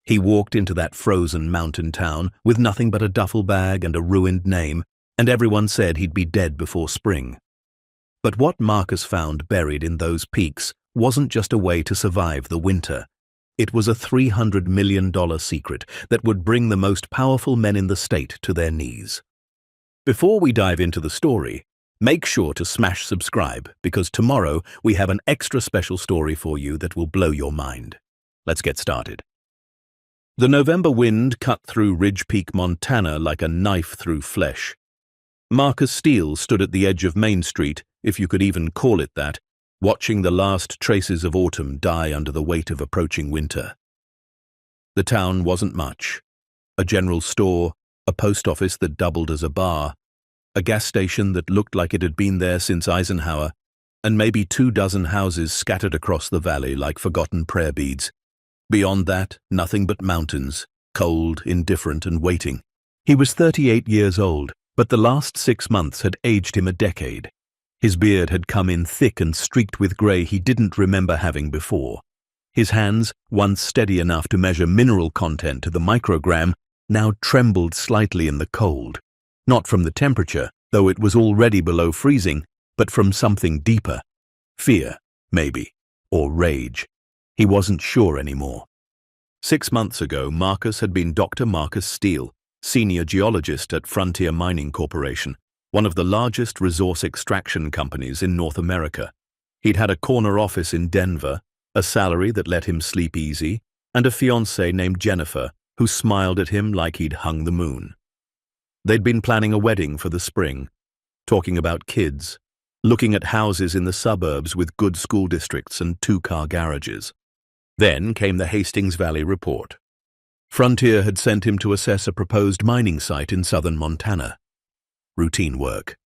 He walked into that frozen mountain town with nothing but a duffel bag and a ruined name, and everyone said he'd be dead before spring. But what Marcus found buried in those peaks wasn't just a way to survive the winter. It was a $300 million secret that would bring the most powerful men in the state to their knees. Before we dive into the story, make sure to smash subscribe, because tomorrow we have an extra special story for you that will blow your mind. Let's get started. The November wind cut through Ridge Peak, Montana like a knife through flesh. Marcus Steele stood at the edge of Main Street, if you could even call it that, watching the last traces of autumn die under the weight of approaching winter. The town wasn't much. A general store, a post office that doubled as a bar, a gas station that looked like it had been there since Eisenhower, and maybe 24 houses scattered across the valley like forgotten prayer beads. Beyond that, nothing but mountains, cold, indifferent, and waiting. He was 38 years old, but the last 6 months had aged him a decade. His beard had come in thick and streaked with grey he didn't remember having before. His hands, once steady enough to measure mineral content to the microgram, now trembled slightly in the cold. Not from the temperature, though it was already below freezing, but from something deeper. Fear, maybe, or rage. He wasn't sure anymore. 6 months ago, Marcus had been Dr. Marcus Steele, senior geologist at Frontier Mining Corporation, one of the largest resource extraction companies in North America. He'd had a corner office in Denver, a salary that let him sleep easy, and a fiancée named Jennifer, who smiled at him like he'd hung the moon. They'd been planning a wedding for the spring, talking about kids, looking at houses in the suburbs with good school districts and 2-car garages. Then came the Hastings Valley report. Frontier had sent him to assess a proposed mining site in southern Montana. Routine work.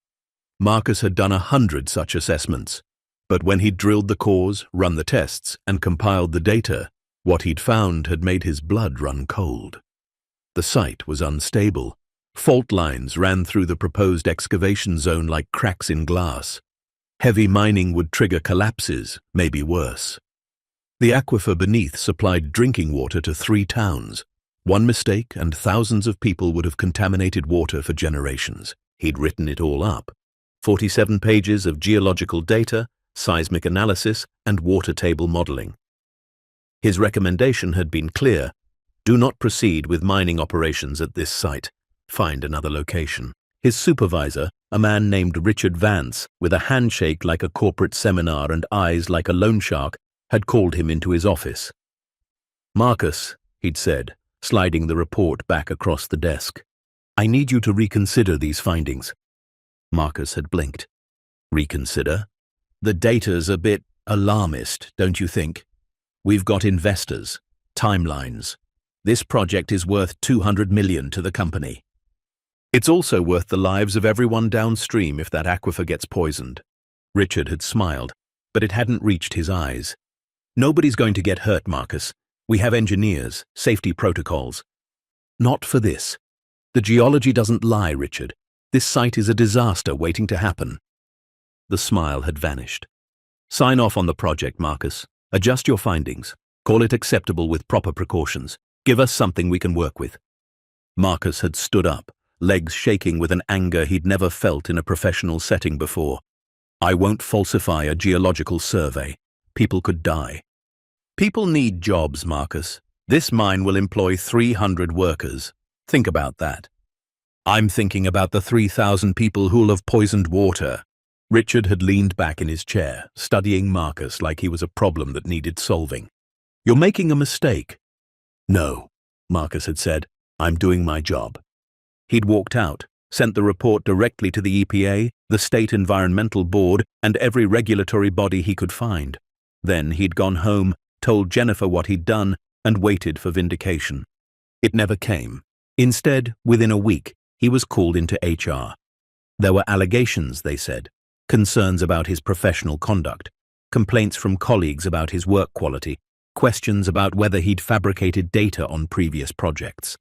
Marcus had done 100 such assessments, but when he'd drilled the cores, run the tests, and compiled the data, what he'd found had made his blood run cold. The site was unstable. Fault lines ran through the proposed excavation zone like cracks in glass. Heavy mining would trigger collapses, maybe worse. The aquifer beneath supplied drinking water to 3 towns. One mistake and thousands of people would have contaminated water for generations. He'd written it all up. 47 pages of geological data, seismic analysis, and water table modeling. His recommendation had been clear: do not proceed with mining operations at this site. Find another location. His supervisor, a man named Richard Vance, with a handshake like a corporate seminar and eyes like a loan shark, had called him into his office. "Marcus," he'd said, sliding the report back across the desk, "I need you to reconsider these findings." Marcus had blinked. Reconsider? The data's a bit alarmist, don't you think? We've got investors, timelines. This project is worth $200 million to the company. It's also worth the lives of everyone downstream if that aquifer gets poisoned. Richard had smiled, but it hadn't reached his eyes. Nobody's going to get hurt, Marcus. We have engineers, safety protocols. Not for this. The geology doesn't lie, Richard. This site is a disaster waiting to happen. The smile had vanished. Sign off on the project, Marcus. Adjust your findings. Call it acceptable with proper precautions. Give us something we can work with. Marcus had stood up, legs shaking with an anger he'd never felt in a professional setting before. "I won't falsify a geological survey. People could die." "People need jobs, Marcus. This mine will employ 300 workers. Think about that." "I'm thinking about the 3,000 people who'll have poisoned water." Richard had leaned back in his chair, studying Marcus like he was a problem that needed solving. "You're making a mistake." "No," Marcus had said. "I'm doing my job." He'd walked out, sent the report directly to the EPA, the State Environmental Board, and every regulatory body he could find. Then he'd gone home, told Jennifer what he'd done, and waited for vindication. It never came. Instead, within a week, he was called into HR. There were allegations, they said, concerns about his professional conduct, complaints from colleagues about his work quality, questions about whether he'd fabricated data on previous projects.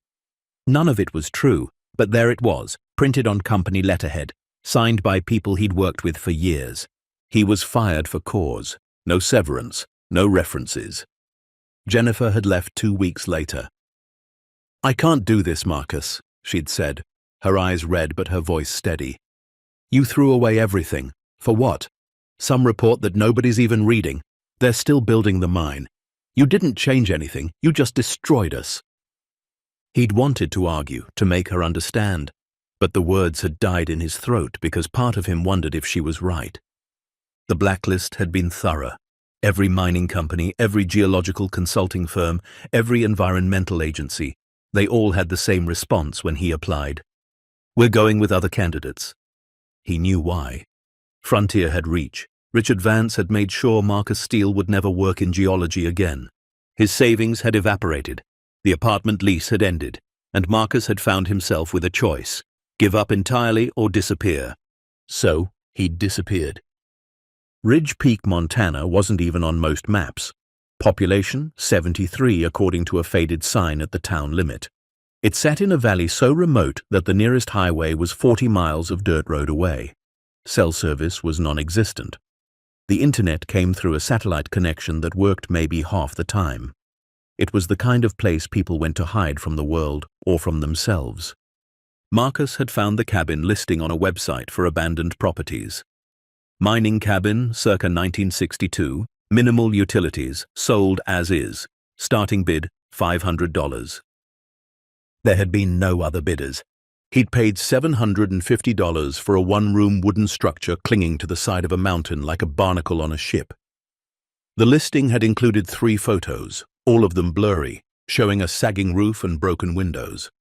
None of it was true, but there it was, printed on company letterhead, signed by people he'd worked with for years. He was fired for cause. No severance, no references. Jennifer had left 2 weeks later, "I can't do this, Marcus," she'd said, her eyes red but her voice steady. "You threw away everything. For what? Some report that nobody's even reading. They're still building the mine. You didn't change anything, you just destroyed us." He'd wanted to argue, to make her understand, but the words had died in his throat because part of him wondered if she was right. The blacklist had been thorough. Every mining company, every geological consulting firm, every environmental agency, they all had the same response when he applied. "We're going with other candidates." He knew why. Frontier had reach. Richard Vance had made sure Marcus Steele would never work in geology again. His savings had evaporated. The apartment lease had ended, and Marcus had found himself with a choice: give up entirely or disappear. So he'd disappeared. Ridge Peak, Montana wasn't even on most maps. Population, 73 according to a faded sign at the town limit. It sat in a valley so remote that the nearest highway was 40 miles of dirt road away. Cell service was non-existent. The internet came through a satellite connection that worked maybe half the time. It was the kind of place people went to hide from the world or from themselves. Marcus had found the cabin listing on a website for abandoned properties. Mining cabin, circa 1962, minimal utilities, sold as is. Starting bid, $500. There had been no other bidders. He'd paid $750 for a one-room wooden structure clinging to the side of a mountain like a barnacle on a ship. The listing had included 3 photos, all of them blurry, showing a sagging roof and broken windows.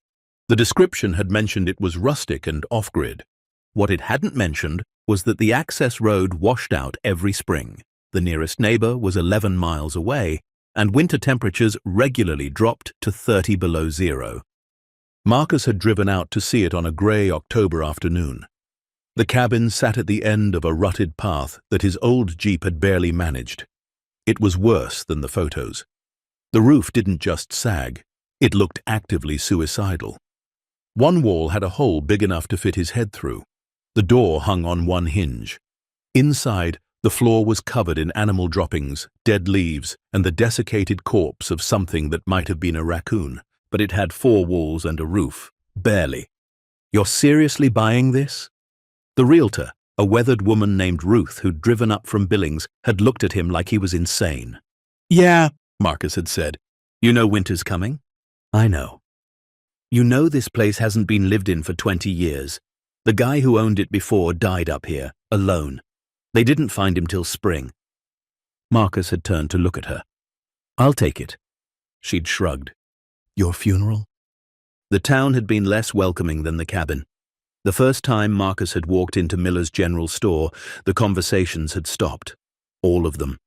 The description had mentioned it was rustic and off-grid. What it hadn't mentioned was that the access road washed out every spring. The nearest neighbor was 11 miles away, and winter temperatures regularly dropped to 30 below zero. Marcus had driven out to see it on a grey October afternoon. The cabin sat at the end of a rutted path that his old Jeep had barely managed. It was worse than the photos. The roof didn't just sag, it looked actively suicidal. One wall had a hole big enough to fit his head through. The door hung on one hinge. Inside, the floor was covered in animal droppings, dead leaves, and the desiccated corpse of something that might have been a raccoon, but it had 4 walls and a roof. Barely. "You're seriously buying this?" The realtor, a weathered woman named Ruth who'd driven up from Billings, had looked at him like he was insane. "Yeah," Marcus had said. "You know winter's coming?" "I know." "You know this place hasn't been lived in for 20 years. The guy who owned it before died up here, alone. They didn't find him till spring." Marcus had turned to look at her. "I'll take it." She'd shrugged. "Your funeral?" The town had been less welcoming than the cabin. The first time Marcus had walked into Miller's general store, the conversations had stopped. All of them.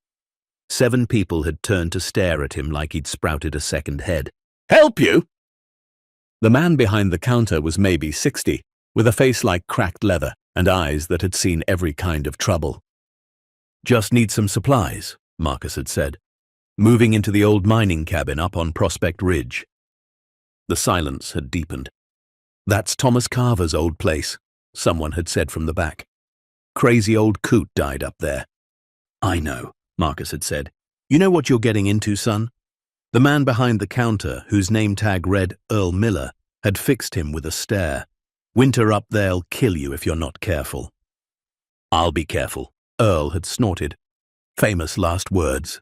7 people had turned to stare at him like he'd sprouted a second head. "Help you?" The man behind the counter was maybe 60, with a face like cracked leather and eyes that had seen every kind of trouble. "Just need some supplies," Marcus had said, moving into the old mining cabin up on Prospect Ridge. The silence had deepened. "That's Thomas Carver's old place," someone had said from the back. "Crazy old coot died up there." "I know," Marcus had said. "You know what you're getting into, son?" The man behind the counter, whose name tag read Earl Miller, had fixed him with a stare. "Winter up there'll kill you if you're not careful." "I'll be careful," Earl had snorted. Famous last words.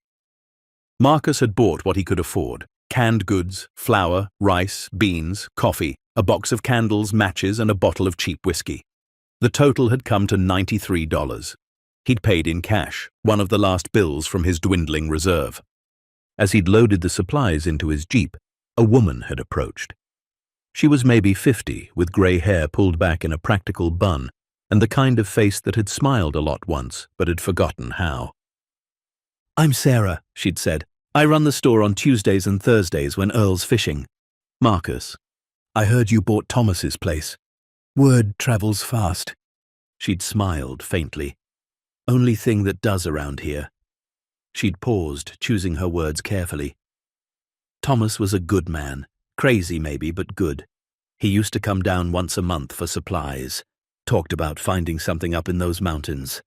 Marcus had bought what he could afford: canned goods, flour, rice, beans, coffee, a box of candles, matches, and a bottle of cheap whiskey. The total had come to $93. He'd paid in cash, one of the last bills from his dwindling reserve. As he'd loaded the supplies into his Jeep, a woman had approached. She was maybe 50, with grey hair pulled back in a practical bun, and the kind of face that had smiled a lot once, but had forgotten how. "I'm Sarah," she'd said. "I run the store on Tuesdays and Thursdays when Earl's fishing." "Marcus, I heard you bought Thomas's place. Word travels fast." She'd smiled faintly. "Only thing that does around here." She'd paused, choosing her words carefully. "Thomas was a good man. Crazy maybe, but good. He used to come down once a month for supplies. Talked about finding something up in those mountains.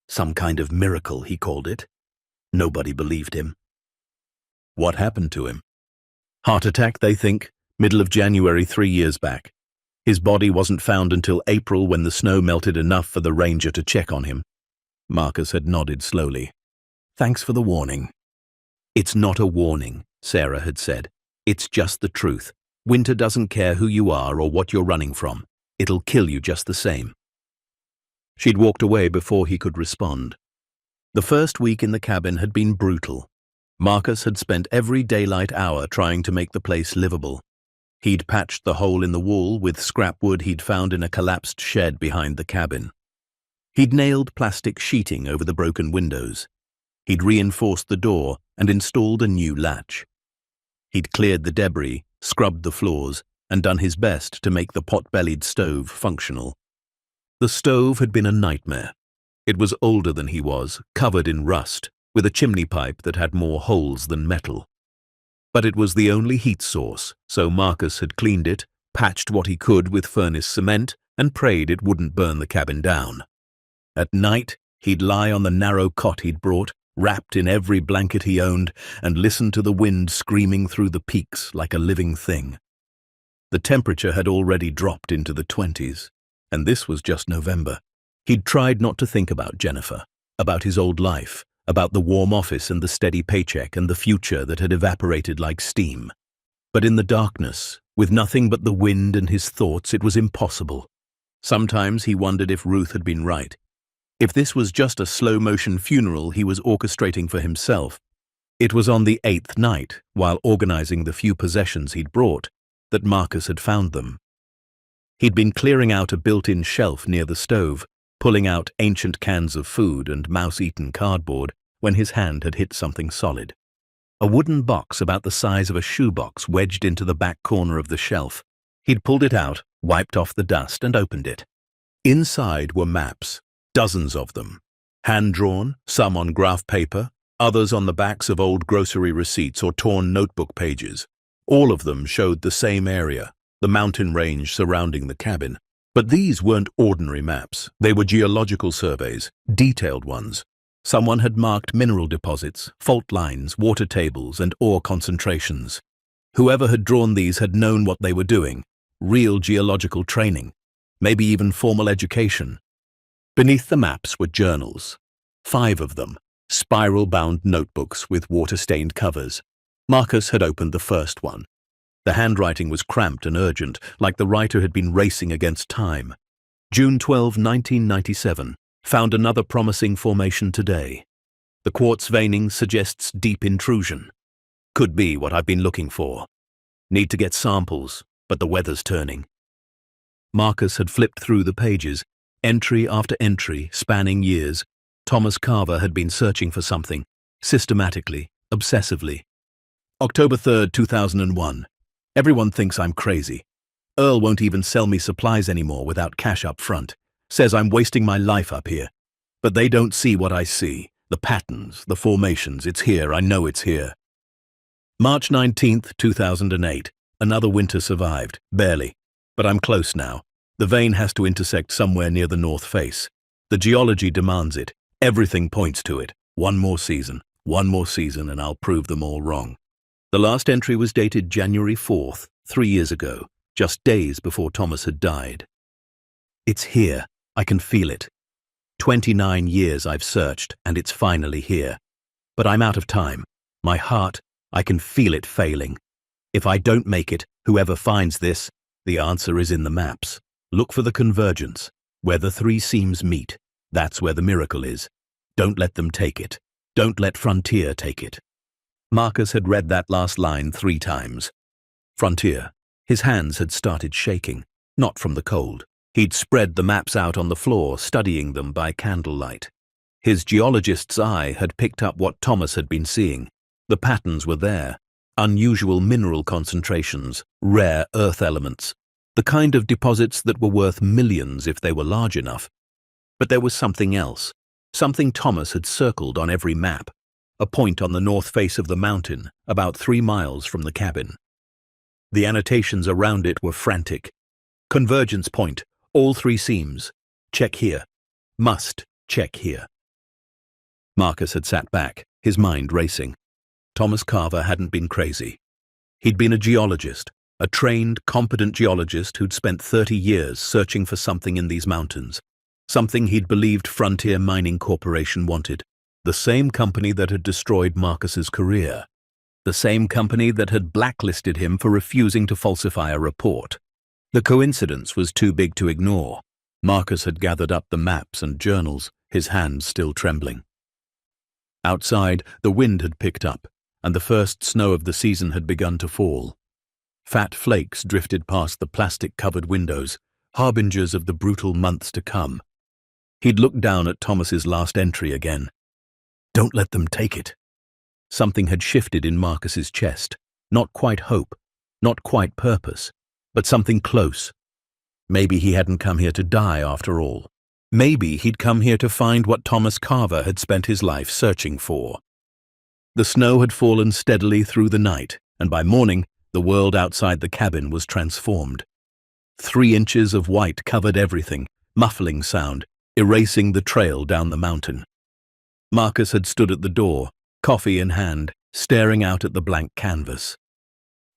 Some kind of miracle, he called it. Nobody believed him." "What happened to him?" "Heart attack, they think. Middle of January 3 years back. His body wasn't found until April when the snow melted enough for the ranger to check on him. Marcus had nodded slowly. Thanks for the warning. It's not a warning, Sarah had said. It's just the truth. Winter doesn't care who you are or what you're running from. It'll kill you just the same. She'd walked away before he could respond. The first week in the cabin had been brutal. Marcus had spent every daylight hour trying to make the place livable. He'd patched the hole in the wall with scrap wood he'd found in a collapsed shed behind the cabin. He'd nailed plastic sheeting over the broken windows. He'd reinforced the door and installed a new latch. He'd cleared the debris, scrubbed the floors, and done his best to make the pot-bellied stove functional. The stove had been a nightmare. It was older than he was, covered in rust, with a chimney pipe that had more holes than metal. But it was the only heat source, so Marcus had cleaned it, patched what he could with furnace cement, and prayed it wouldn't burn the cabin down. At night, he'd lie on the narrow cot he'd brought, wrapped in every blanket he owned, and listen to the wind screaming through the peaks like a living thing. The temperature had already dropped into the 20s, and this was just November. He'd tried not to think about Jennifer, about his old life, about the warm office and the steady paycheck and the future that had evaporated like steam. But in the darkness, with nothing but the wind and his thoughts, it was impossible. Sometimes he wondered if Ruth had been right. If this was just a slow-motion funeral he was orchestrating for himself. It was on the 8th night, while organizing the few possessions he'd brought, that Marcus had found them. He'd been clearing out a built-in shelf near the stove, pulling out ancient cans of food and mouse-eaten cardboard when his hand had hit something solid. A wooden box about the size of a shoebox wedged into the back corner of the shelf. He'd pulled it out, wiped off the dust, and opened it. Inside were maps. Dozens of them, hand-drawn, some on graph paper, others on the backs of old grocery receipts or torn notebook pages. All of them showed the same area, the mountain range surrounding the cabin. But these weren't ordinary maps. They were geological surveys, detailed ones. Someone had marked mineral deposits, fault lines, water tables, and ore concentrations. Whoever had drawn these had known what they were doing, real geological training, maybe even formal education. Beneath the maps were journals, 5 of them, spiral-bound notebooks with water-stained covers. Marcus had opened the first one. The handwriting was cramped and urgent, like the writer had been racing against time. June 12, 1997. Found another promising formation today. The quartz veining suggests deep intrusion. Could be what I've been looking for. Need to get samples, but the weather's turning. Marcus had flipped through the pages. Entry after entry, spanning years, Thomas Carver had been searching for something, systematically, obsessively. October 3rd, 2001. Everyone thinks I'm crazy. Earl won't even sell me supplies anymore without cash up front. Says I'm wasting my life up here. But they don't see what I see. The patterns, the formations. It's here. I know it's here. March 19th, 2008. Another winter survived. Barely. But I'm close now. The vein has to intersect somewhere near the north face. The geology demands it. Everything points to it. One more season, and I'll prove them all wrong. The last entry was dated January 4th, 3 years ago, just days before Thomas had died. It's here. I can feel it. 29 years I've searched, and it's finally here. But I'm out of time. My heart, I can feel it failing. If I don't make it, whoever finds this, the answer is in the maps. Look for the convergence, where the 3 seams meet. That's where the miracle is. Don't let them take it. Don't let Frontier take it. Marcus had read that last line 3 times. Frontier. His hands had started shaking, not from the cold. He'd spread the maps out on the floor, studying them by candlelight. His geologist's eye had picked up what Thomas had been seeing. The patterns were there. Unusual mineral concentrations, rare earth elements. The kind of deposits that were worth millions if they were large enough. But there was something else, something Thomas had circled on every map, a point on the north face of the mountain, about 3 miles from the cabin. The annotations around it were frantic. Convergence point, all 3 seams. Check here. Must check here. Marcus had sat back, his mind racing. Thomas Carver hadn't been crazy. He'd been a geologist, a trained, competent geologist who'd spent 30 years searching for something in these mountains, something he'd believed Frontier Mining Corporation wanted, the same company that had destroyed Marcus's career, the same company that had blacklisted him for refusing to falsify a report. The coincidence was too big to ignore. Marcus had gathered up the maps and journals, his hands still trembling. Outside, the wind had picked up, and the first snow of the season had begun to fall. Fat flakes drifted past the plastic-covered windows, harbingers of the brutal months to come. He'd looked down at Thomas's last entry again. "Don't let them take it." Something had shifted in Marcus's chest. Not quite hope, not quite purpose, but something close. Maybe he hadn't come here to die after all. Maybe he'd come here to find what Thomas Carver had spent his life searching for. The snow had fallen steadily through the night, and by morning, the world outside the cabin was transformed. 3 inches of white covered everything, muffling sound, erasing the trail down the mountain. Marcus had stood at the door, coffee in hand, staring out at the blank canvas.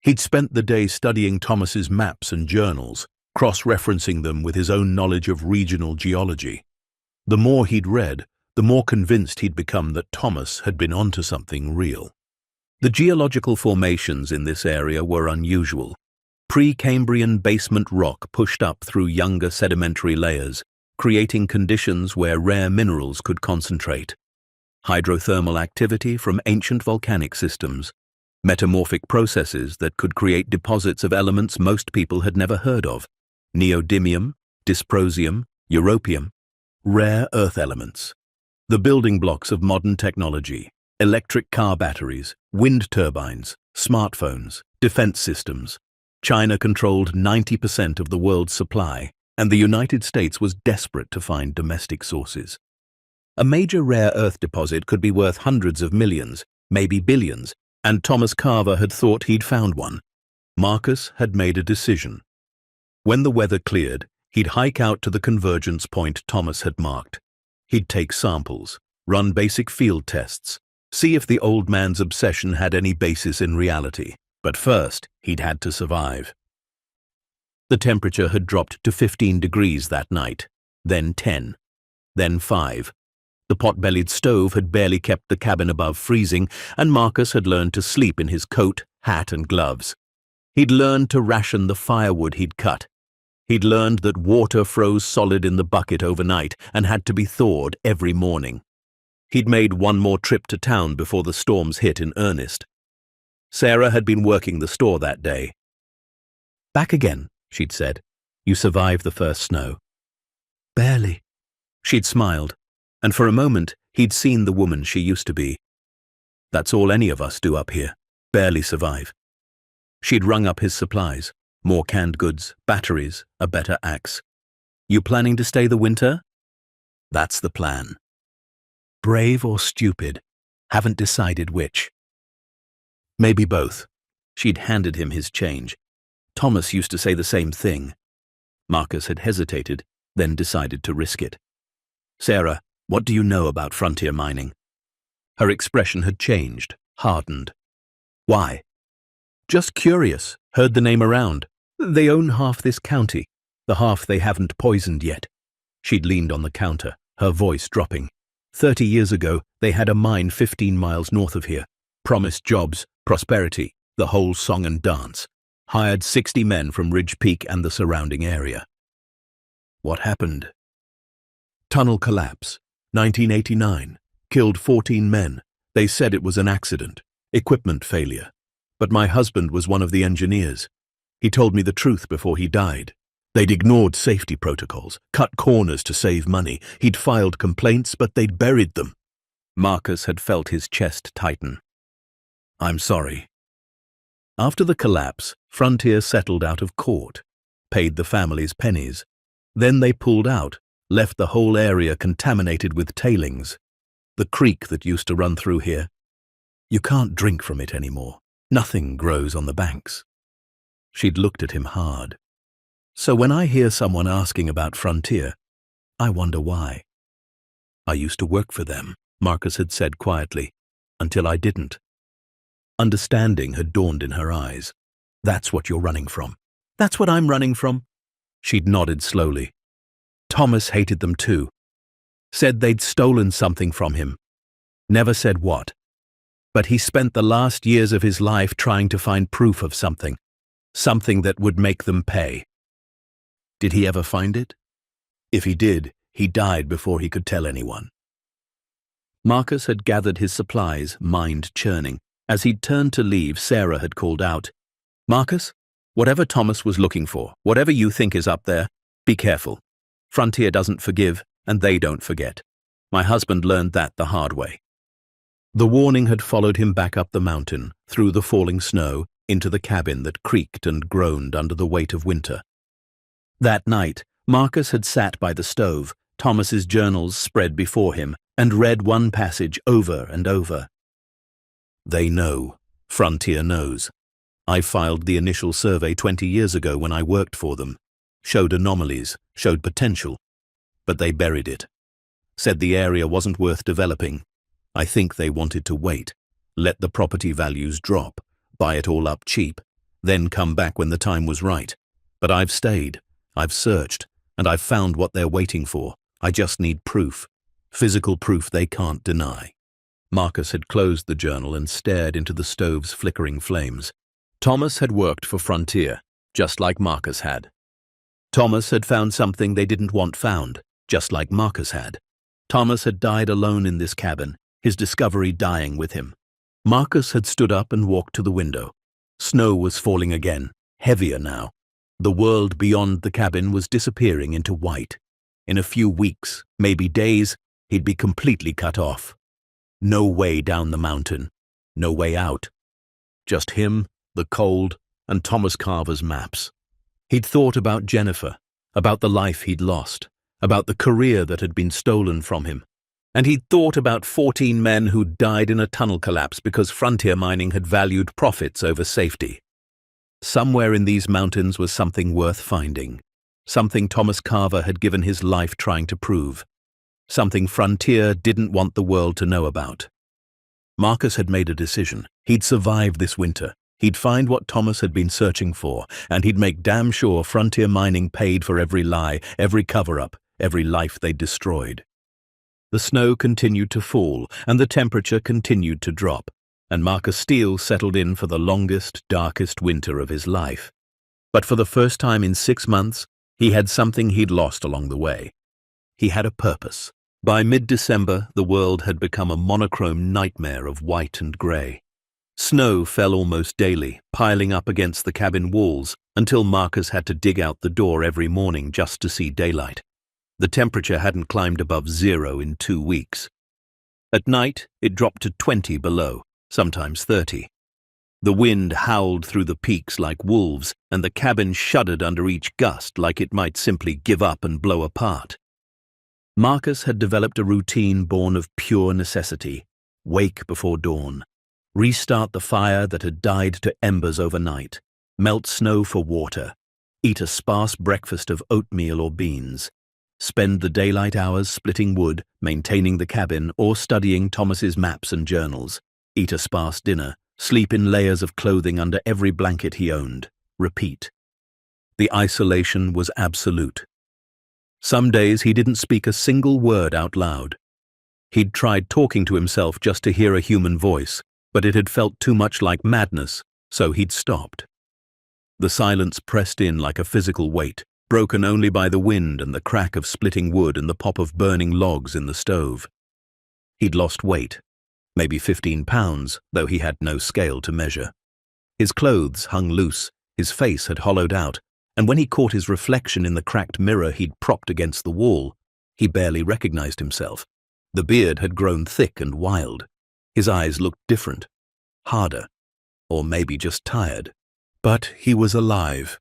He'd spent the day studying Thomas's maps and journals, cross-referencing them with his own knowledge of regional geology. The more he'd read, the more convinced he'd become that Thomas had been onto something real. The geological formations in this area were unusual. Pre-Cambrian basement rock pushed up through younger sedimentary layers, creating conditions where rare minerals could concentrate. Hydrothermal activity from ancient volcanic systems, metamorphic processes that could create deposits of elements most people had never heard of, neodymium, dysprosium, europium, rare earth elements. The building blocks of modern technology, electric car batteries, wind turbines, smartphones, defense systems. China controlled 90% of the world's supply, and the United States was desperate to find domestic sources. A major rare earth deposit could be worth hundreds of millions, maybe billions, and Thomas Carver had thought he'd found one. Marcus had made a decision. When the weather cleared, he'd hike out to the convergence point Thomas had marked. He'd take samples, run basic field tests, see if the old man's obsession had any basis in reality. But first, he'd had to survive. The temperature had dropped to 15 degrees that night, then 10, then 5. The pot-bellied stove had barely kept the cabin above freezing, and Marcus had learned to sleep in his coat, hat, and gloves. He'd learned to ration the firewood he'd cut. He'd learned that water froze solid in the bucket overnight and had to be thawed every morning. He'd made one more trip to town before the storms hit in earnest. Sarah had been working the store that day. "Back again," she'd said. "You survived the first snow." "Barely." She'd smiled, and for a moment he'd seen the woman she used to be. "That's all any of us do up here, barely survive." She'd rung up his supplies, more canned goods, batteries, a better axe. "You planning to stay the winter?" "That's the plan." Brave or stupid, haven't decided which. Maybe both. She'd handed him his change. Thomas used to say the same thing. Marcus had hesitated, then decided to risk it. "Sarah, what do you know about frontier mining?" Her expression had changed, hardened. "Why?" "Just curious, heard the name around. They own half this county, the half they haven't poisoned yet." She'd leaned on the counter, her voice dropping. 30 years ago, they had a mine 15 miles north of here. Promised jobs, prosperity, the whole song and dance. Hired 60 men from Ridge Peak and the surrounding area. What happened? Tunnel collapse, 1989. Killed 14 men. They said it was an accident, equipment failure. But my husband was one of the engineers. He told me the truth before he died. They'd ignored safety protocols, cut corners to save money. He'd filed complaints, but they'd buried them. Marcus had felt his chest tighten. "I'm sorry." After the collapse, Frontier settled out of court, paid the family's pennies. Then they pulled out, left the whole area contaminated with tailings. The creek that used to run through here. You can't drink from it anymore. Nothing grows on the banks. She'd looked at him hard. "So when I hear someone asking about Frontier, I wonder why." "I used to work for them," Marcus had said quietly, "until I didn't." Understanding had dawned in her eyes. That's what you're running from. That's what I'm running from. She'd nodded slowly. Thomas hated them too. Said they'd stolen something from him. Never said what. But he spent the last years of his life trying to find proof of something. Something that would make them pay. Did he ever find it? If he did, he died before he could tell anyone. Marcus had gathered his supplies, mind churning. As he'd turned to leave, Sarah had called out, "Marcus, whatever Thomas was looking for, whatever you think is up there, be careful. Frontier doesn't forgive, and they don't forget. My husband learned that the hard way." The warning had followed him back up the mountain, through the falling snow, into the cabin that creaked and groaned under the weight of winter. That night, Marcus had sat by the stove, Thomas's journals spread before him, and read one passage over and over. "They know. Frontier knows. I filed the initial survey 20 years ago when I worked for them. Showed anomalies, showed potential. But they buried it. Said the area wasn't worth developing. I think they wanted to wait, let the property values drop, buy it all up cheap, then come back when the time was right. But I've stayed, I've searched, and I've found what they're waiting for. I just need proof. Physical proof they can't deny." Marcus had closed the journal and stared into the stove's flickering flames. Thomas had worked for Frontier, just like Marcus had. Thomas had found something they didn't want found, just like Marcus had. Thomas had died alone in this cabin, his discovery dying with him. Marcus had stood up and walked to the window. Snow was falling again, heavier now. The world beyond the cabin was disappearing into white. In a few weeks, maybe days, he'd be completely cut off. No way down the mountain, no way out. Just him, the cold, and Thomas Carver's maps. He'd thought about Jennifer, about the life he'd lost, about the career that had been stolen from him. And he'd thought about 14 men who'd died in a tunnel collapse because frontier mining had valued profits over safety. Somewhere in these mountains was something worth finding. Something Thomas Carver had given his life trying to prove. Something Frontier didn't want the world to know about. Marcus had made a decision. He'd survive this winter. He'd find what Thomas had been searching for, and he'd make damn sure Frontier Mining paid for every lie, every cover-up, every life they'd destroyed. The snow continued to fall, and the temperature continued to drop, and Marcus Steele settled in for the longest, darkest winter of his life. But for the first time in 6 months, he had something he'd lost along the way. He had a purpose. By mid-December, the world had become a monochrome nightmare of white and grey. Snow fell almost daily, piling up against the cabin walls, until Marcus had to dig out the door every morning just to see daylight. The temperature hadn't climbed above 0 in 2 weeks. At night, it dropped to 20 below, sometimes 30. The wind howled through the peaks like wolves, and the cabin shuddered under each gust like it might simply give up and blow apart. Marcus had developed a routine born of pure necessity. Wake before dawn. Restart the fire that had died to embers overnight. Melt snow for water. Eat a sparse breakfast of oatmeal or beans. Spend the daylight hours splitting wood, maintaining the cabin, or studying Thomas's maps and journals. Eat a sparse dinner. Sleep in layers of clothing under every blanket he owned. Repeat. The isolation was absolute. Some days he didn't speak a single word out loud. He'd tried talking to himself just to hear a human voice, but it had felt too much like madness, so he'd stopped. The silence pressed in like a physical weight, broken only by the wind and the crack of splitting wood and the pop of burning logs in the stove. He'd lost weight, maybe 15 pounds, though he had no scale to measure. His clothes hung loose, his face had hollowed out, and when he caught his reflection in the cracked mirror he'd propped against the wall, he barely recognized himself. The beard had grown thick and wild. His eyes looked different, harder, or maybe just tired. But he was alive.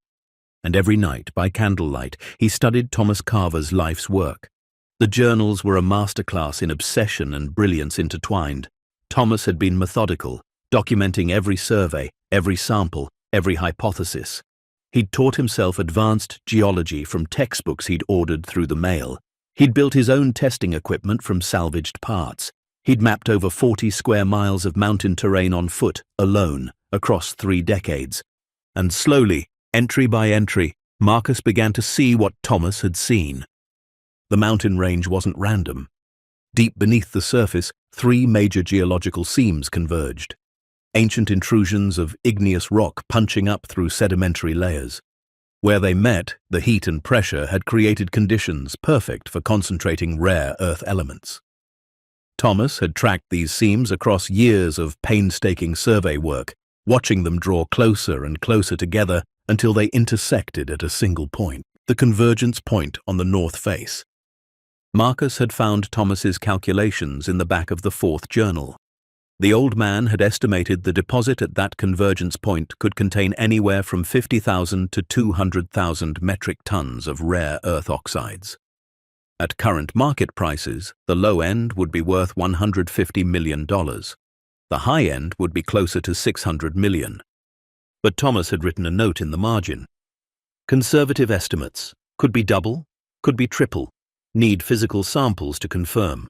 And every night, by candlelight, he studied Thomas Carver's life's work. The journals were a masterclass in obsession and brilliance intertwined. Thomas had been methodical, documenting every survey, every sample, every hypothesis. He'd taught himself advanced geology from textbooks he'd ordered through the mail. He'd built his own testing equipment from salvaged parts. He'd mapped over 40 square miles of mountain terrain on foot, alone, across 3 decades. And slowly, entry by entry, Marcus began to see what Thomas had seen. The mountain range wasn't random. Deep beneath the surface, three major geological seams converged. Ancient intrusions of igneous rock punching up through sedimentary layers. Where they met, the heat and pressure had created conditions perfect for concentrating rare earth elements. Thomas had tracked these seams across years of painstaking survey work, watching them draw closer and closer together until they intersected at a single point, the convergence point on the north face. Marcus had found Thomas's calculations in the back of the fourth journal. The old man had estimated the deposit at that convergence point could contain anywhere from 50,000 to 200,000 metric tons of rare earth oxides. At current market prices, the low end would be worth $150 million. The high end would be closer to $600 million. But Thomas had written a note in the margin. Conservative estimates. Could be double, could be triple. Need physical samples to confirm.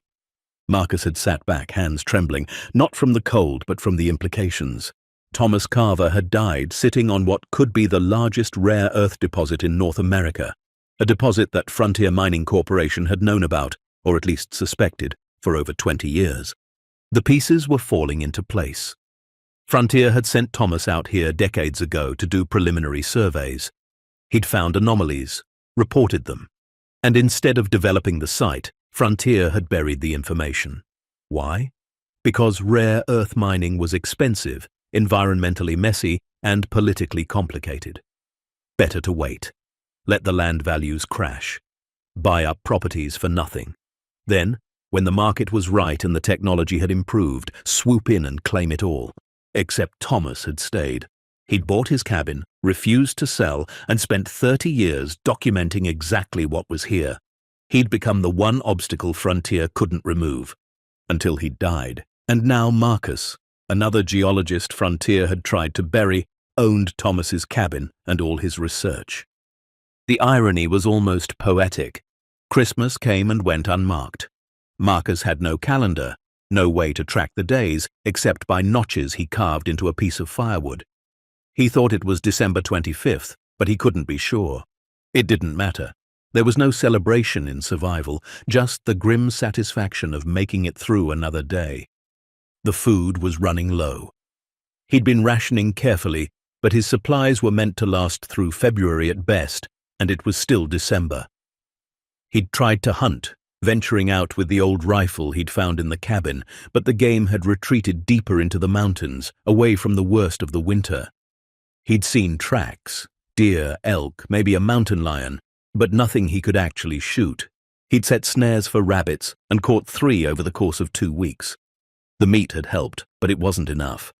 Marcus had sat back, hands trembling, not from the cold but from the implications. Thomas Carver had died sitting on what could be the largest rare earth deposit in North America, a deposit that Frontier Mining Corporation had known about, or at least suspected, for over 20 years. The pieces were falling into place. Frontier had sent Thomas out here decades ago to do preliminary surveys. He'd found anomalies, reported them, and instead of developing the site, Frontier had buried the information. Why? Because rare earth mining was expensive, environmentally messy, and politically complicated. Better to wait. Let the land values crash. Buy up properties for nothing. Then, when the market was right and the technology had improved, swoop in and claim it all. Except Thomas had stayed. He'd bought his cabin, refused to sell, and spent 30 years documenting exactly what was here. He'd become the one obstacle Frontier couldn't remove. Until he'd died. And now Marcus, another geologist Frontier had tried to bury, owned Thomas's cabin and all his research. The irony was almost poetic. Christmas came and went unmarked. Marcus had no calendar, no way to track the days except by notches he carved into a piece of firewood. He thought it was December 25th, but he couldn't be sure. It didn't matter. There was no celebration in survival, just the grim satisfaction of making it through another day. The food was running low. He'd been rationing carefully, but his supplies were meant to last through February at best, and it was still December. He'd tried to hunt, venturing out with the old rifle he'd found in the cabin, but the game had retreated deeper into the mountains, away from the worst of the winter. He'd seen tracks, deer, elk, maybe a mountain lion, but nothing he could actually shoot. He'd set snares for rabbits and caught 3 over the course of 2 weeks. The meat had helped, but it wasn't enough.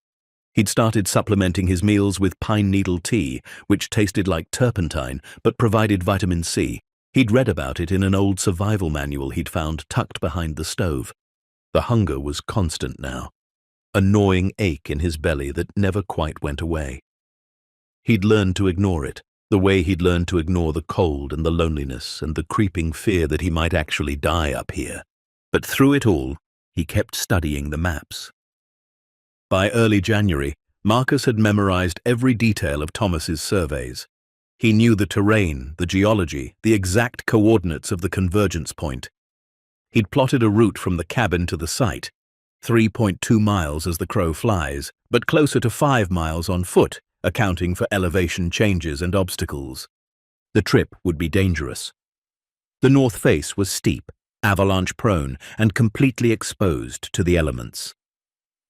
He'd started supplementing his meals with pine needle tea, which tasted like turpentine but provided vitamin C. He'd read about it in an old survival manual he'd found tucked behind the stove. The hunger was constant now, a gnawing ache in his belly that never quite went away. He'd learned to ignore it, the way he'd learned to ignore the cold and the loneliness and the creeping fear that he might actually die up here. But through it all, he kept studying the maps. By early January, Marcus had memorized every detail of Thomas's surveys. He knew the terrain, the geology, the exact coordinates of the convergence point. He'd plotted a route from the cabin to the site, 3.2 miles as the crow flies, but closer to 5 miles on foot, accounting for elevation changes and obstacles. The trip would be dangerous. The north face was steep, avalanche-prone, and completely exposed to the elements.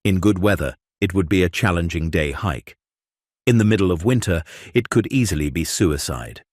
In good weather, it would be a challenging day hike. In the middle of winter, it could easily be suicide.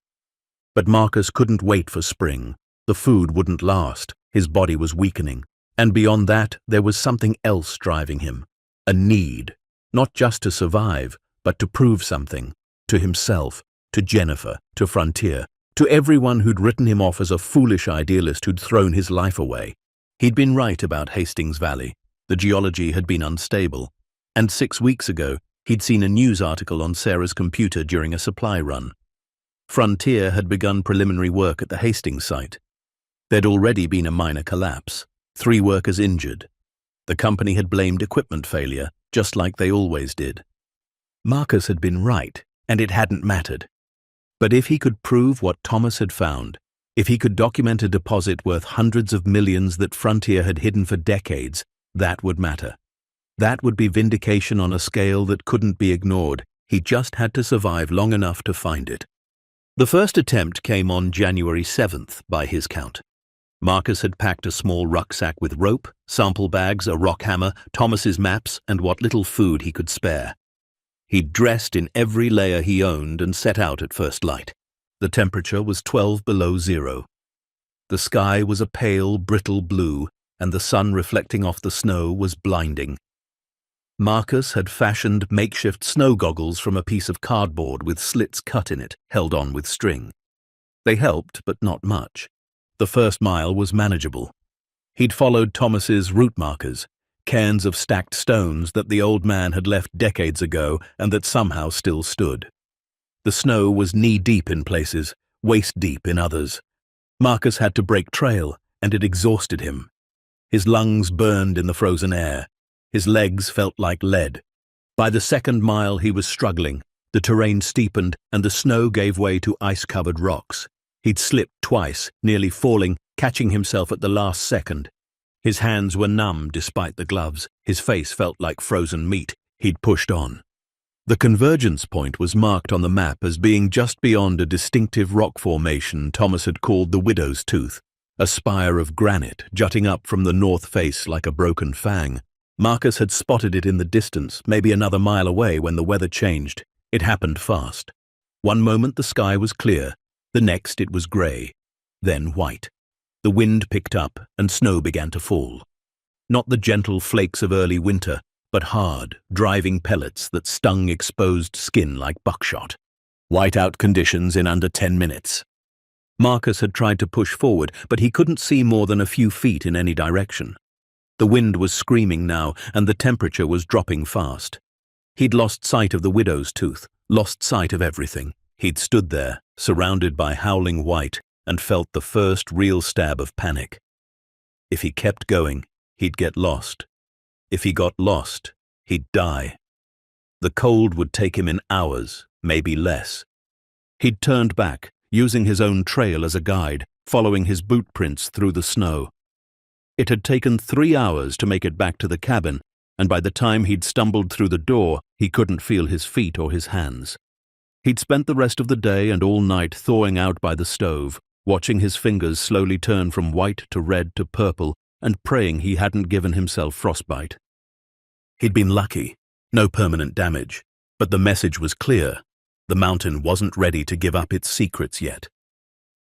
But Marcus couldn't wait for spring. The food wouldn't last, his body was weakening. And beyond that, there was something else driving him. A need, not just to survive, but to prove something. To himself, to Jennifer, to Frontier, to everyone who'd written him off as a foolish idealist who'd thrown his life away. He'd been right about Hastings Valley. The geology had been unstable. And 6 weeks ago, he'd seen a news article on Sarah's computer during a supply run. Frontier had begun preliminary work at the Hastings site. There'd already been a minor collapse, 3 workers injured. The company had blamed equipment failure, just like they always did. Marcus had been right. and it hadn't mattered. But if he could prove what Thomas had found, if he could document a deposit worth hundreds of millions that Frontier had hidden for decades, that would matter. That would be vindication on a scale that couldn't be ignored. He just had to survive long enough to find it. The first attempt came on January 7th, by his count. Marcus had packed a small rucksack with rope, sample bags, a rock hammer, Thomas's maps, and what little food he could spare. He'd dressed in every layer he owned and set out at first light. The temperature was 12 below zero. The sky was a pale, brittle blue, and the sun reflecting off the snow was blinding. Marcus had fashioned makeshift snow goggles from a piece of cardboard with slits cut in it, held on with string. They helped, but not much. The first mile was manageable. He'd followed Thomas's route markers, cairns of stacked stones that the old man had left decades ago and that somehow still stood. The snow was knee-deep in places, waist-deep in others. Marcus had to break trail, and it exhausted him. His lungs burned in the frozen air. His legs felt like lead. By the second mile he was struggling. The terrain steepened, and the snow gave way to ice-covered rocks. He'd slipped twice, nearly falling, catching himself at the last second. His hands were numb despite the gloves. His face felt like frozen meat. He'd pushed on. The convergence point was marked on the map as being just beyond a distinctive rock formation Thomas had called the Widow's Tooth, a spire of granite jutting up from the north face like a broken fang. Marcus had spotted it in the distance, maybe another mile away when the weather changed. It happened fast. One moment the sky was clear, the next it was grey, then white. The wind picked up and snow began to fall. Not the gentle flakes of early winter, but hard, driving pellets that stung exposed skin like buckshot. Whiteout conditions in under 10 minutes. Marcus had tried to push forward, but he couldn't see more than a few feet in any direction. The wind was screaming now, and the temperature was dropping fast. He'd lost sight of the Widow's Tooth, lost sight of everything. He'd stood there, surrounded by howling white, and felt the first real stab of panic. If he kept going, he'd get lost. If he got lost, he'd die. The cold would take him in hours, maybe less. He'd turned back, using his own trail as a guide, following his boot prints through the snow. It had taken 3 hours to make it back to the cabin, and by the time he'd stumbled through the door, he couldn't feel his feet or his hands. He'd spent the rest of the day and all night thawing out by the stove, watching his fingers slowly turn from white to red to purple, and praying he hadn't given himself frostbite. He'd been lucky, no permanent damage, but the message was clear. The mountain wasn't ready to give up its secrets yet.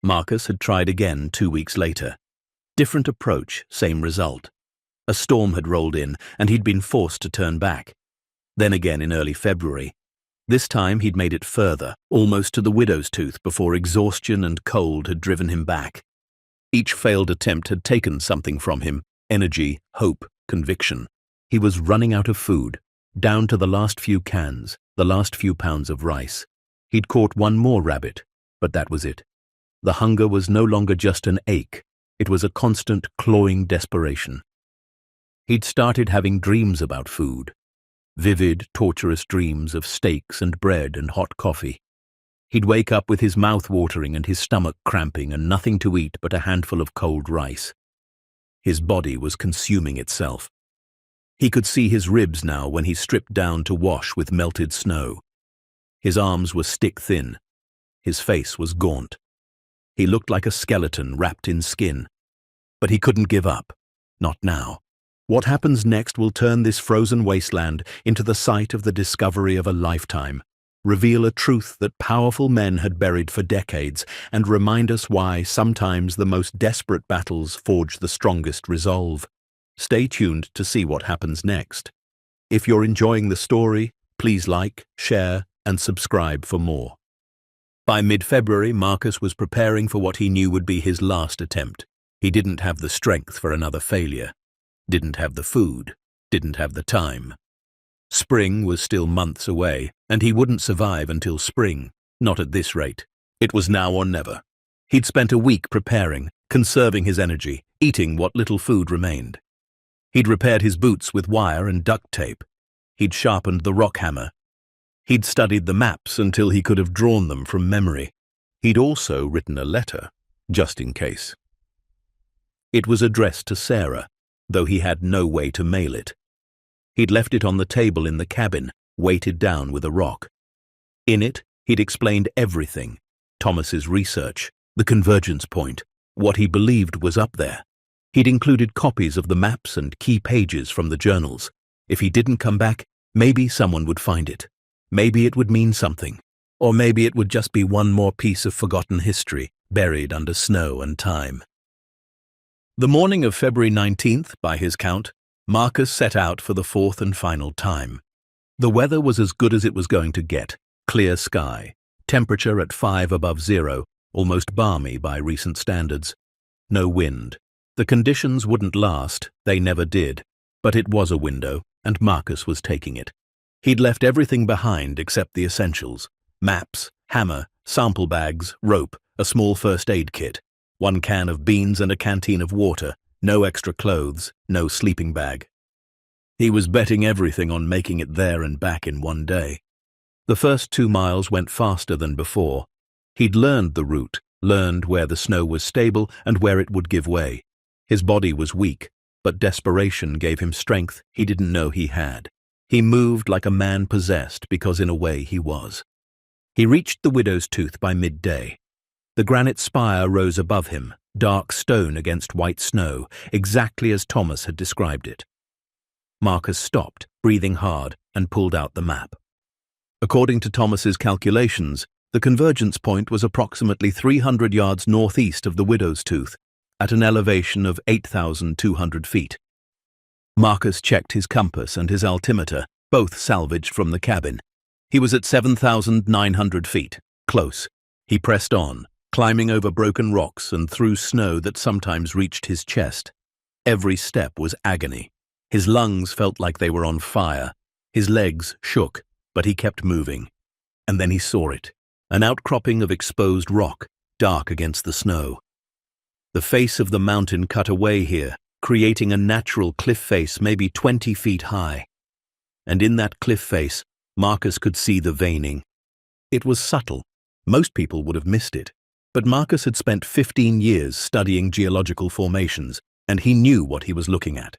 Marcus had tried again 2 weeks later. Different approach, same result. A storm had rolled in, and he'd been forced to turn back. Then again in early February. This time he'd made it further, almost to the Widow's Tooth, before exhaustion and cold had driven him back. Each failed attempt had taken something from him: energy, hope, conviction. He was running out of food, down to the last few cans, the last few pounds of rice. He'd caught one more rabbit, but that was it. The hunger was no longer just an ache. It was a constant, clawing desperation. He'd started having dreams about food. Vivid, torturous dreams of steaks and bread and hot coffee. He'd wake up with his mouth watering and his stomach cramping and nothing to eat but a handful of cold rice. His body was consuming itself. He could see his ribs now when he stripped down to wash with melted snow. His arms were stick-thin. His face was gaunt. He looked like a skeleton wrapped in skin. But he couldn't give up. Not now. What happens next will turn this frozen wasteland into the site of the discovery of a lifetime, reveal a truth that powerful men had buried for decades, and remind us why sometimes the most desperate battles forge the strongest resolve. Stay tuned to see what happens next. If you're enjoying the story, please like, share, and subscribe for more. By mid-February, Marcus was preparing for what he knew would be his last attempt. He didn't have the strength for another failure. Didn't have the food. Didn't have the time. Spring was still months away, and he wouldn't survive until spring. Not at this rate. It was now or never. He'd spent a week preparing, conserving his energy, eating what little food remained. He'd repaired his boots with wire and duct tape. He'd sharpened the rock hammer. He'd studied the maps until he could have drawn them from memory. He'd also written a letter, just in case. It was addressed to Sarah, though he had no way to mail it. He'd left it on the table in the cabin, weighted down with a rock. In it, he'd explained everything: Thomas's research, the convergence point, what he believed was up there. He'd included copies of the maps and key pages from the journals. If he didn't come back, maybe someone would find it. Maybe it would mean something. Or maybe it would just be one more piece of forgotten history, buried under snow and time. The morning of February 19th, by his count, Marcus set out for the fourth and final time. The weather was as good as it was going to get. Clear sky, temperature at 5 above zero, almost balmy by recent standards. No wind. The conditions wouldn't last, they never did, but it was a window, and Marcus was taking it. He'd left everything behind except the essentials: maps, hammer, sample bags, rope, a small first aid kit, 1 can of beans and a canteen of water, no extra clothes, no sleeping bag. He was betting everything on making it there and back in one day. The first 2 miles went faster than before. He'd learned the route, learned where the snow was stable and where it would give way. His body was weak, but desperation gave him strength he didn't know he had. He moved like a man possessed because in a way he was. He reached the Widow's Tooth by midday. The granite spire rose above him, dark stone against white snow, exactly as Thomas had described it. Marcus stopped, breathing hard, and pulled out the map. According to Thomas's calculations, the convergence point was approximately 300 yards northeast of the Widow's Tooth, at an elevation of 8,200 feet. Marcus checked his compass and his altimeter, both salvaged from the cabin. He was at 7,900 feet, close. He pressed on, climbing over broken rocks and through snow that sometimes reached his chest. Every step was agony. His lungs felt like they were on fire. His legs shook, but he kept moving. And then he saw it, an outcropping of exposed rock, dark against the snow. The face of the mountain cut away here, creating a natural cliff face maybe 20 feet high. And in that cliff face, Marcus could see the veining. It was subtle. Most people would have missed it. But Marcus had spent 15 years studying geological formations, and he knew what he was looking at.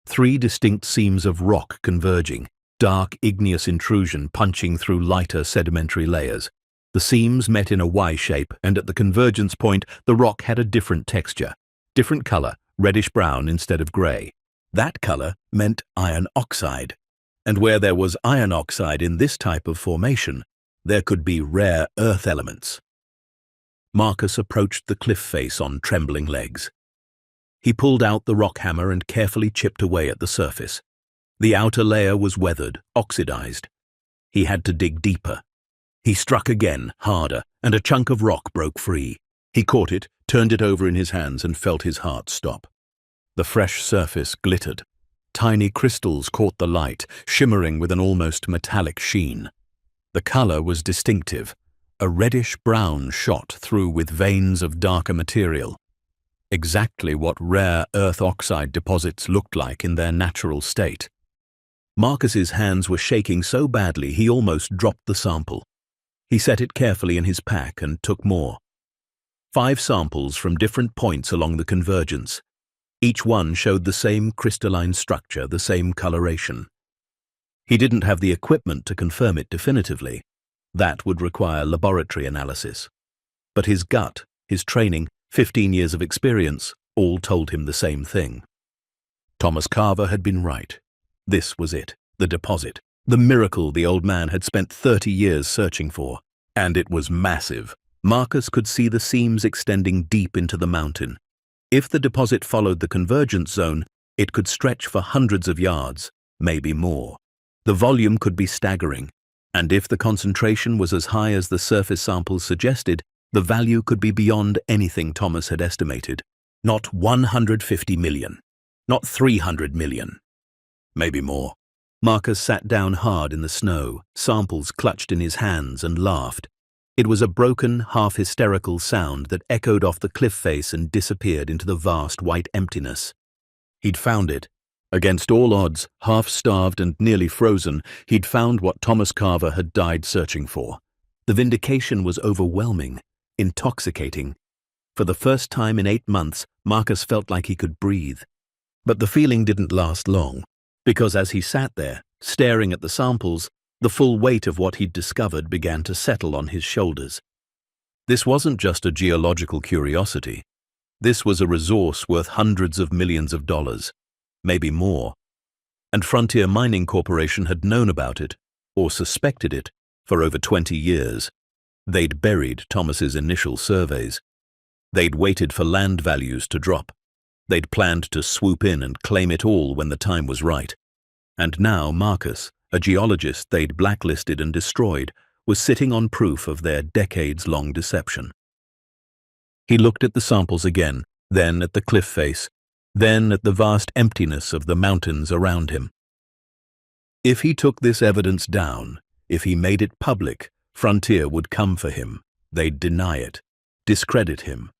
3 distinct seams of rock converging, dark igneous intrusion punching through lighter sedimentary layers. The seams met in a Y shape, and at the convergence point, the rock had a different texture, different color, reddish-brown instead of gray. That color meant iron oxide. And where there was iron oxide in this type of formation, there could be rare earth elements. Marcus approached the cliff face on trembling legs. He pulled out the rock hammer and carefully chipped away at the surface. The outer layer was weathered, oxidized. He had to dig deeper. He struck again, harder, and a chunk of rock broke free. He caught it, turned it over in his hands, and felt his heart stop. The fresh surface glittered. Tiny crystals caught the light, shimmering with an almost metallic sheen. The color was distinctive, a reddish-brown shot through with veins of darker material. Exactly what rare earth oxide deposits looked like in their natural state. Marcus's hands were shaking so badly he almost dropped the sample. He set it carefully in his pack and took more. 5 samples from different points along the convergence. Each one showed the same crystalline structure, the same coloration. He didn't have the equipment to confirm it definitively. That would require laboratory analysis. But his gut, his training, 15 years of experience, all told him the same thing. Thomas Carver had been right. This was it, the deposit, the miracle the old man had spent 30 years searching for. And it was massive. Marcus could see the seams extending deep into the mountain. If the deposit followed the convergence zone, it could stretch for hundreds of yards, maybe more. The volume could be staggering, and if the concentration was as high as the surface samples suggested, the value could be beyond anything Thomas had estimated. Not 150 million, not 300 million, maybe more. Marcus sat down hard in the snow, samples clutched in his hands, and laughed. It was a broken, half-hysterical sound that echoed off the cliff face and disappeared into the vast white emptiness. He'd found it, Against all odds, half-starved and nearly frozen, he'd found what Thomas Carver had died searching for. The vindication was overwhelming, intoxicating. For the first time in 8 months, Marcus felt like he could breathe. But the feeling didn't last long, because as he sat there, staring at the samples, the full weight of what he'd discovered began to settle on his shoulders. This wasn't just a geological curiosity. This was a resource worth hundreds of millions of dollars, maybe more. And Frontier Mining Corporation had known about it, or suspected it, for over 20 years. They'd buried Thomas's initial surveys. They'd waited for land values to drop. They'd planned to swoop in and claim it all when the time was right. And now Marcus, a geologist they'd blacklisted and destroyed, was sitting on proof of their decades-long deception. He looked at the samples again, then at the cliff face, then at the vast emptiness of the mountains around him. If he took this evidence down, if he made it public, Frontier would come for him. They'd deny it, discredit him.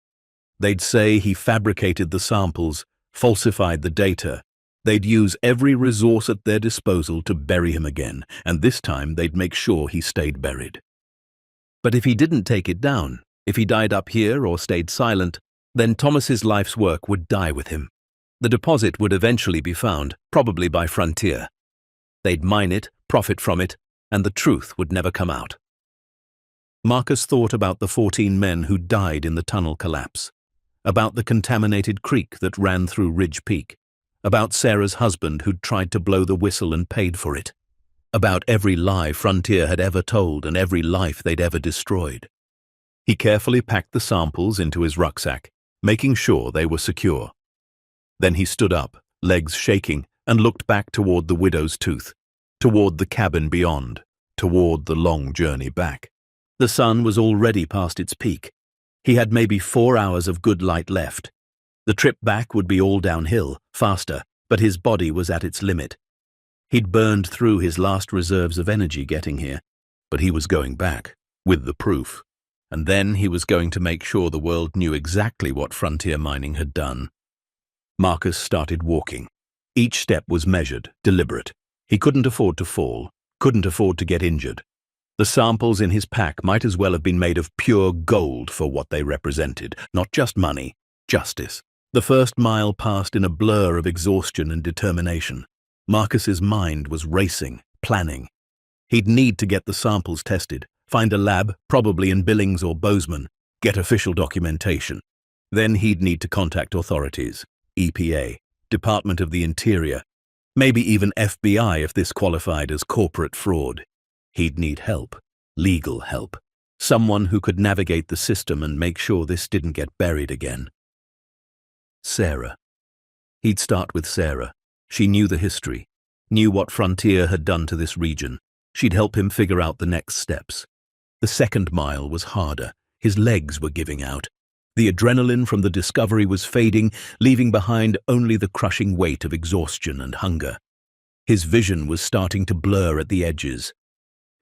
They'd say he fabricated the samples, falsified the data. They'd use every resource at their disposal to bury him again, and this time they'd make sure he stayed buried. But if he didn't take it down, if he died up here or stayed silent, then Thomas's life's work would die with him. The deposit would eventually be found, probably by Frontier. They'd mine it, profit from it, and the truth would never come out. Marcus thought about the 14 men who died in the tunnel collapse, about the contaminated creek that ran through Ridge Peak, about Sarah's husband who'd tried to blow the whistle and paid for it, about every lie Frontier had ever told and every life they'd ever destroyed. He carefully packed the samples into his rucksack, making sure they were secure. Then he stood up, legs shaking, and looked back toward the Widow's Tooth, toward the cabin beyond, toward the long journey back. The sun was already past its peak. He had maybe 4 hours of good light left. The trip back would be all downhill, faster, but his body was at its limit. He'd burned through his last reserves of energy getting here, but he was going back, with the proof. And then he was going to make sure the world knew exactly what Frontier Mining had done. Marcus started walking. Each step was measured, deliberate. He couldn't afford to fall, couldn't afford to get injured. The samples in his pack might as well have been made of pure gold for what they represented, not just money, justice. The first mile passed in a blur of exhaustion and determination. Marcus's mind was racing, planning. He'd need to get the samples tested, find a lab, probably in Billings or Bozeman, get official documentation. Then he'd need to contact authorities, EPA, Department of the Interior, maybe even FBI if this qualified as corporate fraud. He'd need help, legal help, someone who could navigate the system and make sure this didn't get buried again. Sarah. He'd start with Sarah. She knew the history, knew what Frontier had done to this region. She'd help him figure out the next steps. The second mile was harder. His legs were giving out. The adrenaline from the discovery was fading, leaving behind only the crushing weight of exhaustion and hunger. His vision was starting to blur at the edges.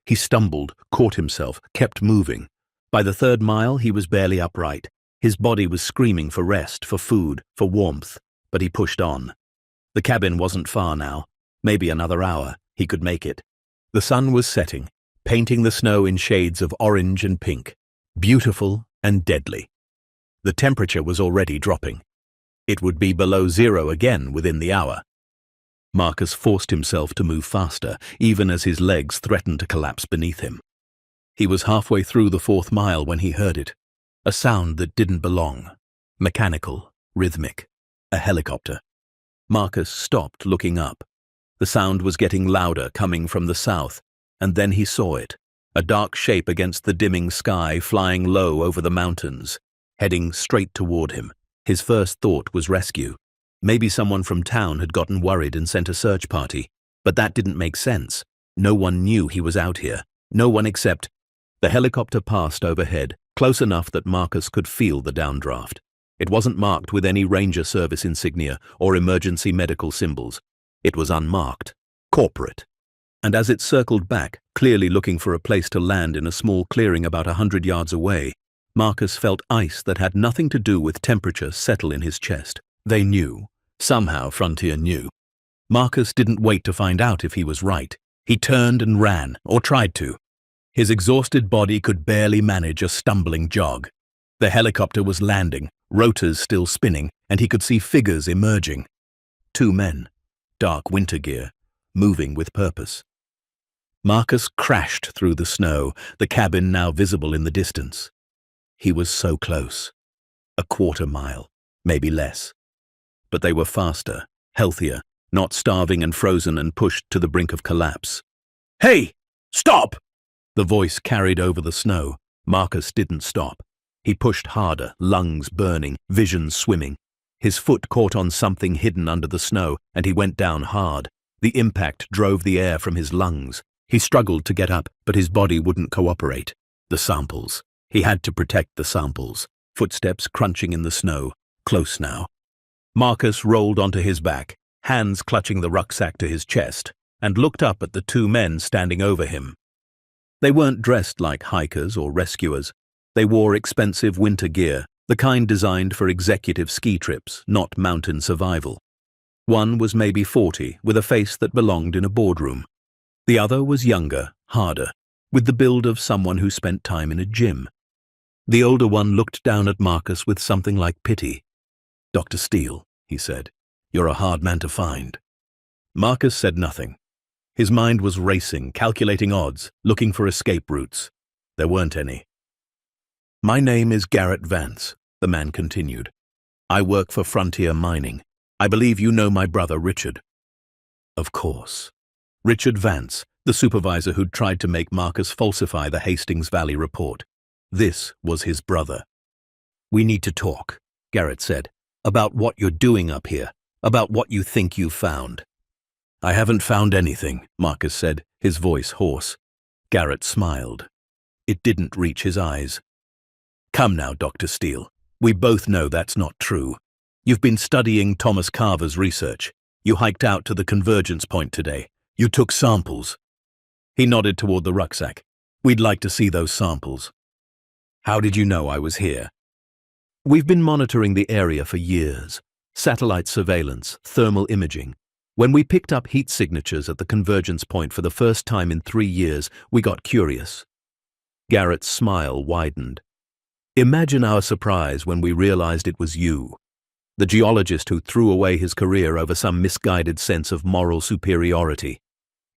He stumbled, caught himself, kept moving. By the third mile, he was barely upright. His body was screaming for rest, for food, for warmth, but he pushed on. The cabin wasn't far now. Maybe another hour. He could make it. The sun was setting, painting the snow in shades of orange and pink, beautiful and deadly. The temperature was already dropping. It would be below zero again within the hour. Marcus forced himself to move faster, even as his legs threatened to collapse beneath him. He was halfway through the fourth mile when he heard it. A sound that didn't belong. Mechanical, rhythmic. A helicopter. Marcus stopped, looking up. The sound was getting louder, coming from the south, and then he saw it. A dark shape against the dimming sky, flying low over the mountains, heading straight toward him. His first thought was rescue. Maybe someone from town had gotten worried and sent a search party, but that didn't make sense. No one knew he was out here. No one except... The helicopter passed overhead, close enough that Marcus could feel the downdraft. It wasn't marked with any Ranger Service insignia or emergency medical symbols. It was unmarked, corporate. And as it circled back, clearly looking for a place to land in a small clearing about 100 yards away, Marcus felt ice that had nothing to do with temperature settle in his chest. They knew. Somehow Frontier knew. Marcus didn't wait to find out if he was right. He turned and ran, or tried to. His exhausted body could barely manage a stumbling jog. The helicopter was landing, rotors still spinning, and he could see figures emerging. 2 men, dark winter gear, moving with purpose. Marcus crashed through the snow, the cabin now visible in the distance. He was so close. A quarter mile, maybe less. But they were faster, healthier, not starving and frozen and pushed to the brink of collapse. "Hey! Stop!" The voice carried over the snow. Marcus didn't stop. He pushed harder, lungs burning, vision swimming. His foot caught on something hidden under the snow, and he went down hard. The impact drove the air from his lungs. He struggled to get up, but his body wouldn't cooperate. The samples. He had to protect the samples. Footsteps crunching in the snow. Close now. Marcus rolled onto his back, hands clutching the rucksack to his chest, and looked up at the 2 men standing over him. They weren't dressed like hikers or rescuers. They wore expensive winter gear, the kind designed for executive ski trips, not mountain survival. One was maybe 40, with a face that belonged in a boardroom. The other was younger, harder, with the build of someone who spent time in a gym. The older one looked down at Marcus with something like pity. "Dr. Steele," he said, "you're a hard man to find." Marcus said nothing. His mind was racing, calculating odds, looking for escape routes. There weren't any. "My name is Garrett Vance," the man continued. "I work for Frontier Mining. I believe you know my brother Richard." Of course. Richard Vance, the supervisor who'd tried to make Marcus falsify the Hastings Valley report. This was his brother. "We need to talk," Garrett said, "about what you're doing up here, about what you think you've found." "I haven't found anything," Marcus said, his voice hoarse. Garrett smiled. It didn't reach his eyes. "Come now, Dr. Steele. We both know that's not true. You've been studying Thomas Carver's research. You hiked out to the convergence point today. You took samples." He nodded toward the rucksack. "We'd like to see those samples." "How did you know I was here?" "We've been monitoring the area for years. Satellite surveillance, thermal imaging. When we picked up heat signatures at the convergence point for the first time in 3 years, we got curious." Garrett's smile widened. "Imagine our surprise when we realized it was you. The geologist who threw away his career over some misguided sense of moral superiority.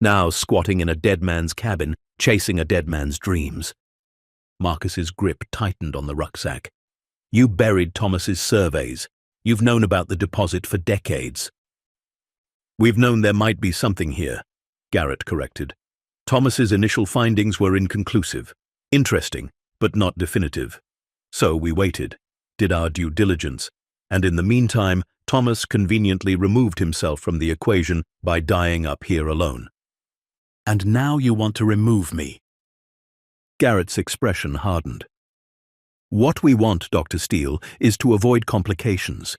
Now squatting in a dead man's cabin, chasing a dead man's dreams." Marcus's grip tightened on the rucksack. "You buried Thomas's surveys. You've known about the deposit for decades." "We've known there might be something here," Garrett corrected. "Thomas's initial findings were inconclusive. Interesting, but not definitive. So we waited, did our due diligence, and in the meantime, Thomas conveniently removed himself from the equation by dying up here alone." "And now you want to remove me?" Garrett's expression hardened. "What we want, Dr. Steele, is to avoid complications.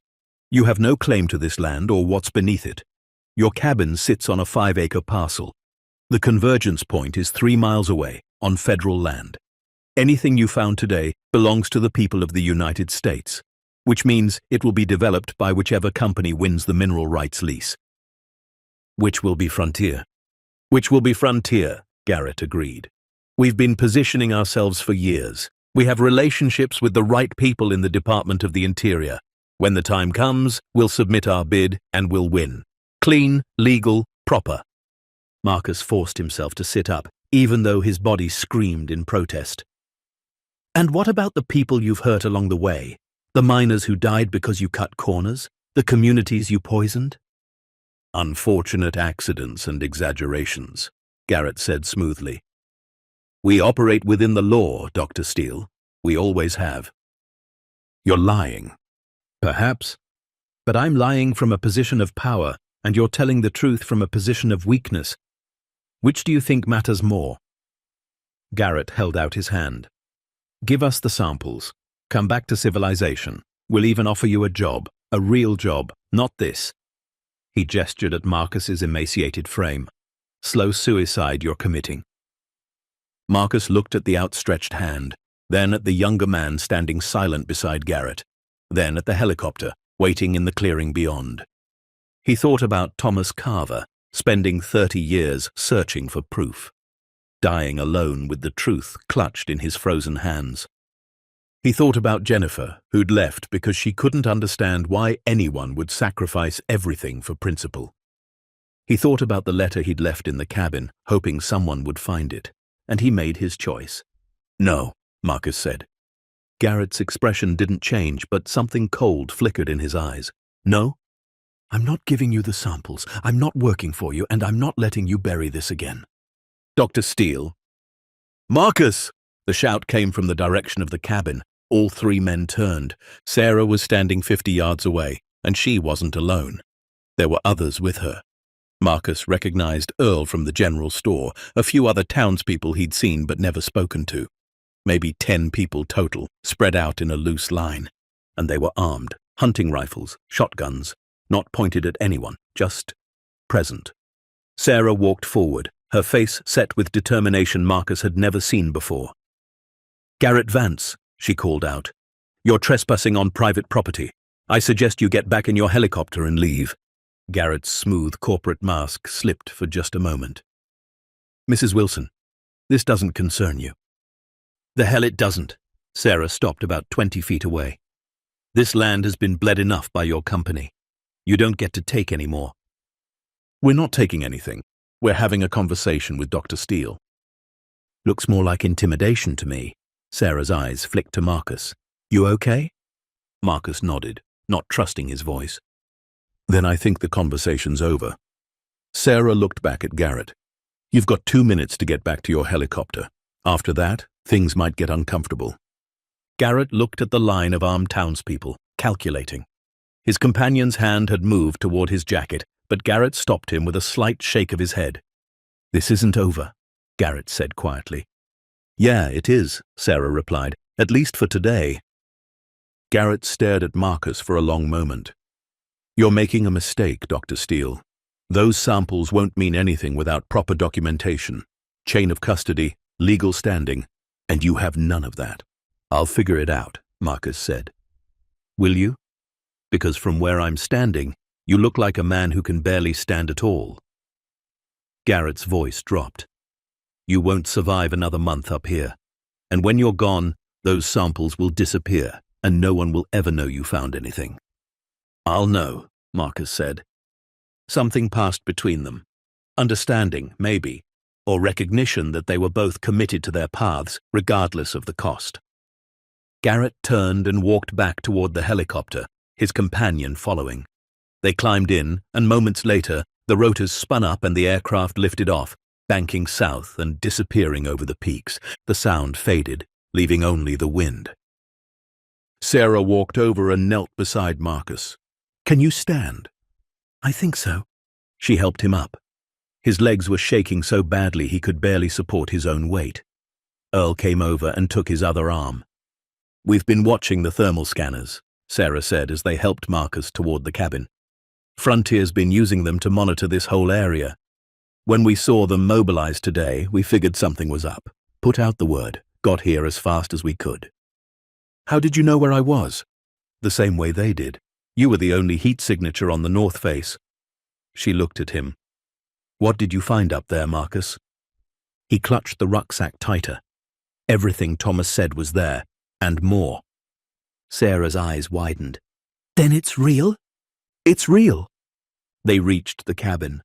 You have no claim to this land or what's beneath it. Your cabin sits on a 5-acre parcel. The convergence point is 3 miles away, on federal land. Anything you found today belongs to the people of the United States, which means it will be developed by whichever company wins the mineral rights lease." "Which will be Frontier." "Which will be Frontier," Garrett agreed. "We've been positioning ourselves for years. We have relationships with the right people in the Department of the Interior. When the time comes, we'll submit our bid and we'll win. Clean, legal, proper." Marcus forced himself to sit up, even though his body screamed in protest. "And what about the people you've hurt along the way? The miners who died because you cut corners? The communities you poisoned?" "Unfortunate accidents and exaggerations," Garrett said smoothly. "We operate within the law, Dr. Steele. We always have." "You're lying." "Perhaps. But I'm lying from a position of power, and you're telling the truth from a position of weakness. Which do you think matters more?" Garrett held out his hand. "Give us the samples. Come back to civilization. We'll even offer you a job, a real job, not this." He gestured at Marcus's emaciated frame. "Slow suicide you're committing." Marcus looked at the outstretched hand, then at the younger man standing silent beside Garrett, then at the helicopter, waiting in the clearing beyond. He thought about Thomas Carver, spending 30 years searching for proof, dying alone with the truth clutched in his frozen hands. He thought about Jennifer, who'd left because she couldn't understand why anyone would sacrifice everything for principle. He thought about the letter he'd left in the cabin, hoping someone would find it, and he made his choice. "No," Marcus said. Garrett's expression didn't change, but something cold flickered in his eyes. "No? I'm not giving you the samples, I'm not working for you, and I'm not letting you bury this again." Dr. Steele. "Marcus!" The shout came from the direction of the cabin. All three men turned. Sarah was standing 50 yards away, and she wasn't alone. There were others with her. Marcus recognized Earl from the general store, a few other townspeople he'd seen but never spoken to. Maybe 10 people total, spread out in a loose line. And they were armed, hunting rifles, shotguns, not pointed at anyone, just present. Sarah walked forward, her face set with determination Marcus had never seen before. "Garrett Vance," she called out. "You're trespassing on private property. I suggest you get back in your helicopter and leave." Garrett's smooth corporate mask slipped for just a moment. "Mrs. Wilson, this doesn't concern you." "The hell it doesn't." Sarah stopped about 20 feet away. "This land has been bled enough by your company. You don't get to take any more." "We're not taking anything. We're having a conversation with Dr. Steele." "Looks more like intimidation to me." Sarah's eyes flicked to Marcus. "You okay?" Marcus nodded, not trusting his voice. "Then I think the conversation's over." Sarah looked back at Garrett. "You've got 2 minutes to get back to your helicopter. After that, things might get uncomfortable." Garrett looked at the line of armed townspeople, calculating. His companion's hand had moved toward his jacket, but Garrett stopped him with a slight shake of his head. "This isn't over," Garrett said quietly. "Yeah, it is," Sarah replied, "at least for today." Garrett stared at Marcus for a long moment. "You're making a mistake, Dr. Steele. Those samples won't mean anything without proper documentation, chain of custody, legal standing, and you have none of that." "I'll figure it out," Marcus said. "Will you? Because from where I'm standing, you look like a man who can barely stand at all." Garrett's voice dropped. "You won't survive another month up here. And when you're gone, those samples will disappear, and no one will ever know you found anything." "I'll know," Marcus said. Something passed between them. Understanding, maybe, or recognition that they were both committed to their paths, regardless of the cost. Garrett turned and walked back toward the helicopter, his companion following. They climbed in, and moments later, the rotors spun up and the aircraft lifted off, banking south and disappearing over the peaks. The sound faded, leaving only the wind. Sarah walked over and knelt beside Marcus. "Can you stand?" "I think so." She helped him up. His legs were shaking so badly he could barely support his own weight. Earl came over and took his other arm. "We've been watching the thermal scanners," Sarah said as they helped Marcus toward the cabin. "Frontier's been using them to monitor this whole area. When we saw them mobilized today, we figured something was up. Put out the word, got here as fast as we could." "How did you know where I was?" "The same way they did. You were the only heat signature on the north face." She looked at him. "What did you find up there, Marcus?" He clutched the rucksack tighter. Everything Thomas said was there, and more. Sarah's eyes widened. "Then it's real?" "It's real." They reached the cabin.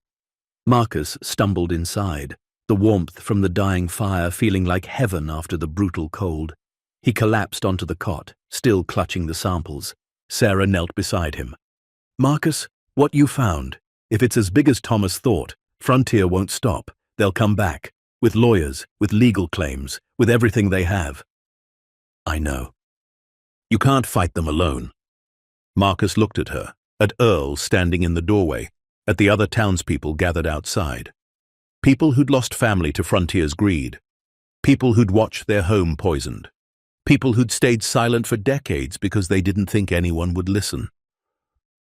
Marcus stumbled inside, the warmth from the dying fire feeling like heaven after the brutal cold. He collapsed onto the cot, still clutching the samples. Sarah knelt beside him. "Marcus, what you found, if it's as big as Thomas thought, Frontier won't stop. They'll come back, with lawyers, with legal claims, with everything they have." "I know. You can't fight them alone." Marcus looked at her, at Earl standing in the doorway, at the other townspeople gathered outside. People who'd lost family to Frontier's greed. People who'd watched their home poisoned. People who'd stayed silent for decades because they didn't think anyone would listen.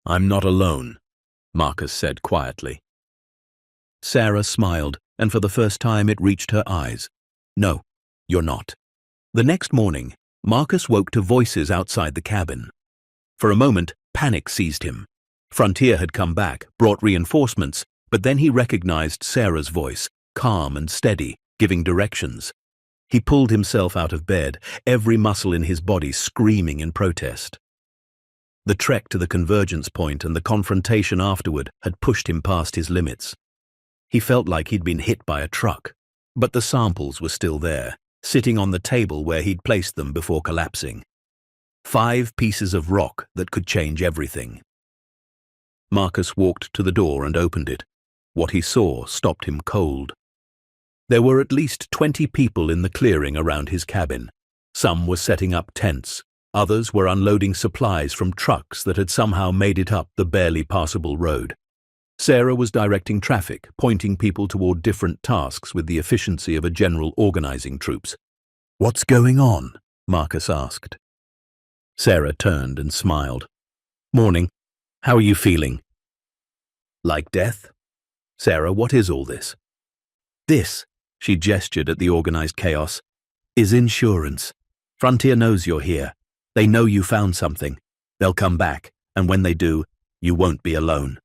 "I'm not alone," Marcus said quietly. Sarah smiled, and for the first time it reached her eyes. "No, you're not." The next morning, Marcus woke to voices outside the cabin. For a moment, panic seized him. Frontier had come back, brought reinforcements, but then he recognized Sarah's voice, calm and steady, giving directions. He pulled himself out of bed, every muscle in his body screaming in protest. The trek to the convergence point and the confrontation afterward had pushed him past his limits. He felt like he'd been hit by a truck, but the samples were still there, sitting on the table where he'd placed them before collapsing. 5 pieces of rock that could change everything. Marcus walked to the door and opened it. What he saw stopped him cold. There were at least 20 people in the clearing around his cabin. Some were setting up tents. Others were unloading supplies from trucks that had somehow made it up the barely passable road. Sarah was directing traffic, pointing people toward different tasks with the efficiency of a general organizing troops. "What's going on?" Marcus asked. Sarah turned and smiled. "Morning. How are you feeling?" "Like death?" "Sarah, what is all this?" "This," she gestured at the organized chaos, "is insurance. Frontier knows you're here. They know you found something. They'll come back, and when they do, you won't be alone."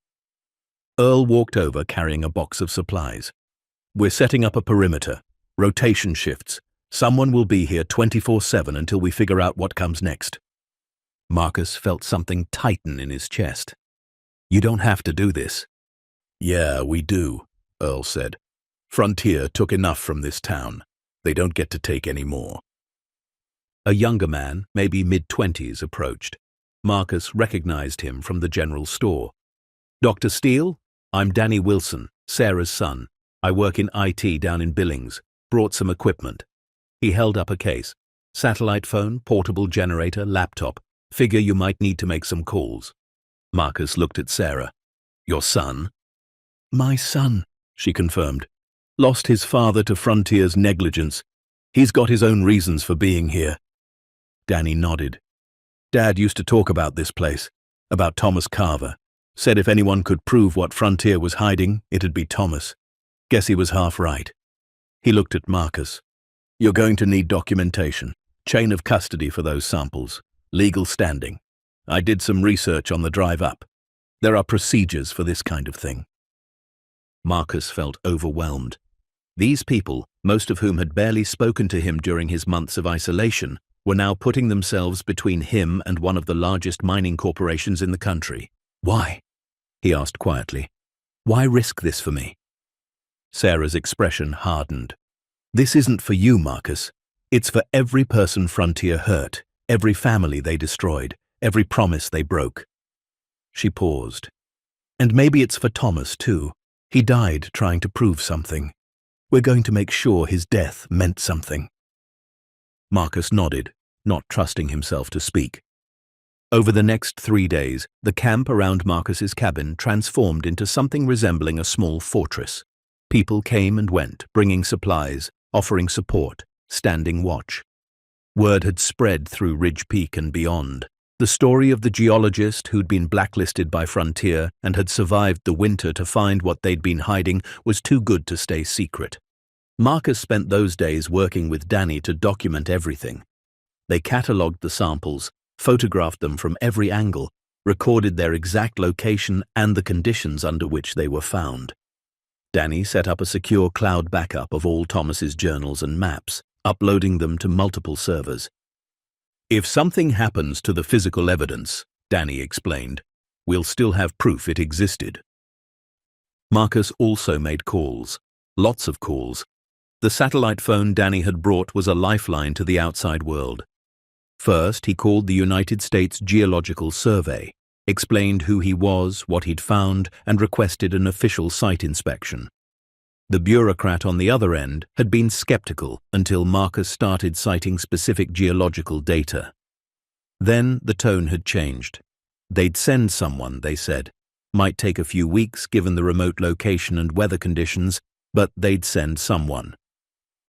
Earl walked over carrying a box of supplies. "We're setting up a perimeter. Rotation shifts. Someone will be here 24/7 until we figure out what comes next." Marcus felt something tighten in his chest. "You don't have to do this." "Yeah, we do," Earl said. "Frontier took enough from this town. They don't get to take any more." A younger man, maybe mid-20s, approached. Marcus recognized him from the general store. "Dr. Steele? I'm Danny Wilson, Sarah's son. I work in IT down in Billings. Brought some equipment." He held up a case. "Satellite phone, portable generator, laptop. Figure you might need to make some calls." Marcus looked at Sarah. "Your son?" "My son," she confirmed. "Lost his father to Frontier's negligence. He's got his own reasons for being here." Danny nodded. "Dad used to talk about this place, about Thomas Carver. Said if anyone could prove what Frontier was hiding, it'd be Thomas. Guess he was half right." He looked at Marcus. "You're going to need documentation, chain of custody for those samples, legal standing. I did some research on the drive up. There are procedures for this kind of thing." Marcus felt overwhelmed. These people, most of whom had barely spoken to him during his months of isolation, were now putting themselves between him and one of the largest mining corporations in the country. "Why?" he asked quietly. "Why risk this for me?" Sarah's expression hardened. "This isn't for you, Marcus. It's for every person Frontier hurt, every family they destroyed, every promise they broke." She paused. "And maybe it's for Thomas, too. He died trying to prove something. We're going to make sure his death meant something." Marcus nodded, not trusting himself to speak. Over the next 3 days, the camp around Marcus's cabin transformed into something resembling a small fortress. People came and went, bringing supplies, offering support, standing watch. Word had spread through Ridge Peak and beyond. The story of the geologist who'd been blacklisted by Frontier and had survived the winter to find what they'd been hiding was too good to stay secret. Marcus spent those days working with Danny to document everything. They catalogued the samples, photographed them from every angle, recorded their exact location and the conditions under which they were found. Danny set up a secure cloud backup of all Thomas's journals and maps, uploading them to multiple servers. "If something happens to the physical evidence," Danny explained, "we'll still have proof it existed." Marcus also made calls, lots of calls. The satellite phone Danny had brought was a lifeline to the outside world. First, he called the United States Geological Survey, explained who he was, what he'd found, and requested an official site inspection. The bureaucrat on the other end had been skeptical until Marcus started citing specific geological data. Then the tone had changed. They'd send someone, they said. Might take a few weeks given the remote location and weather conditions, but they'd send someone.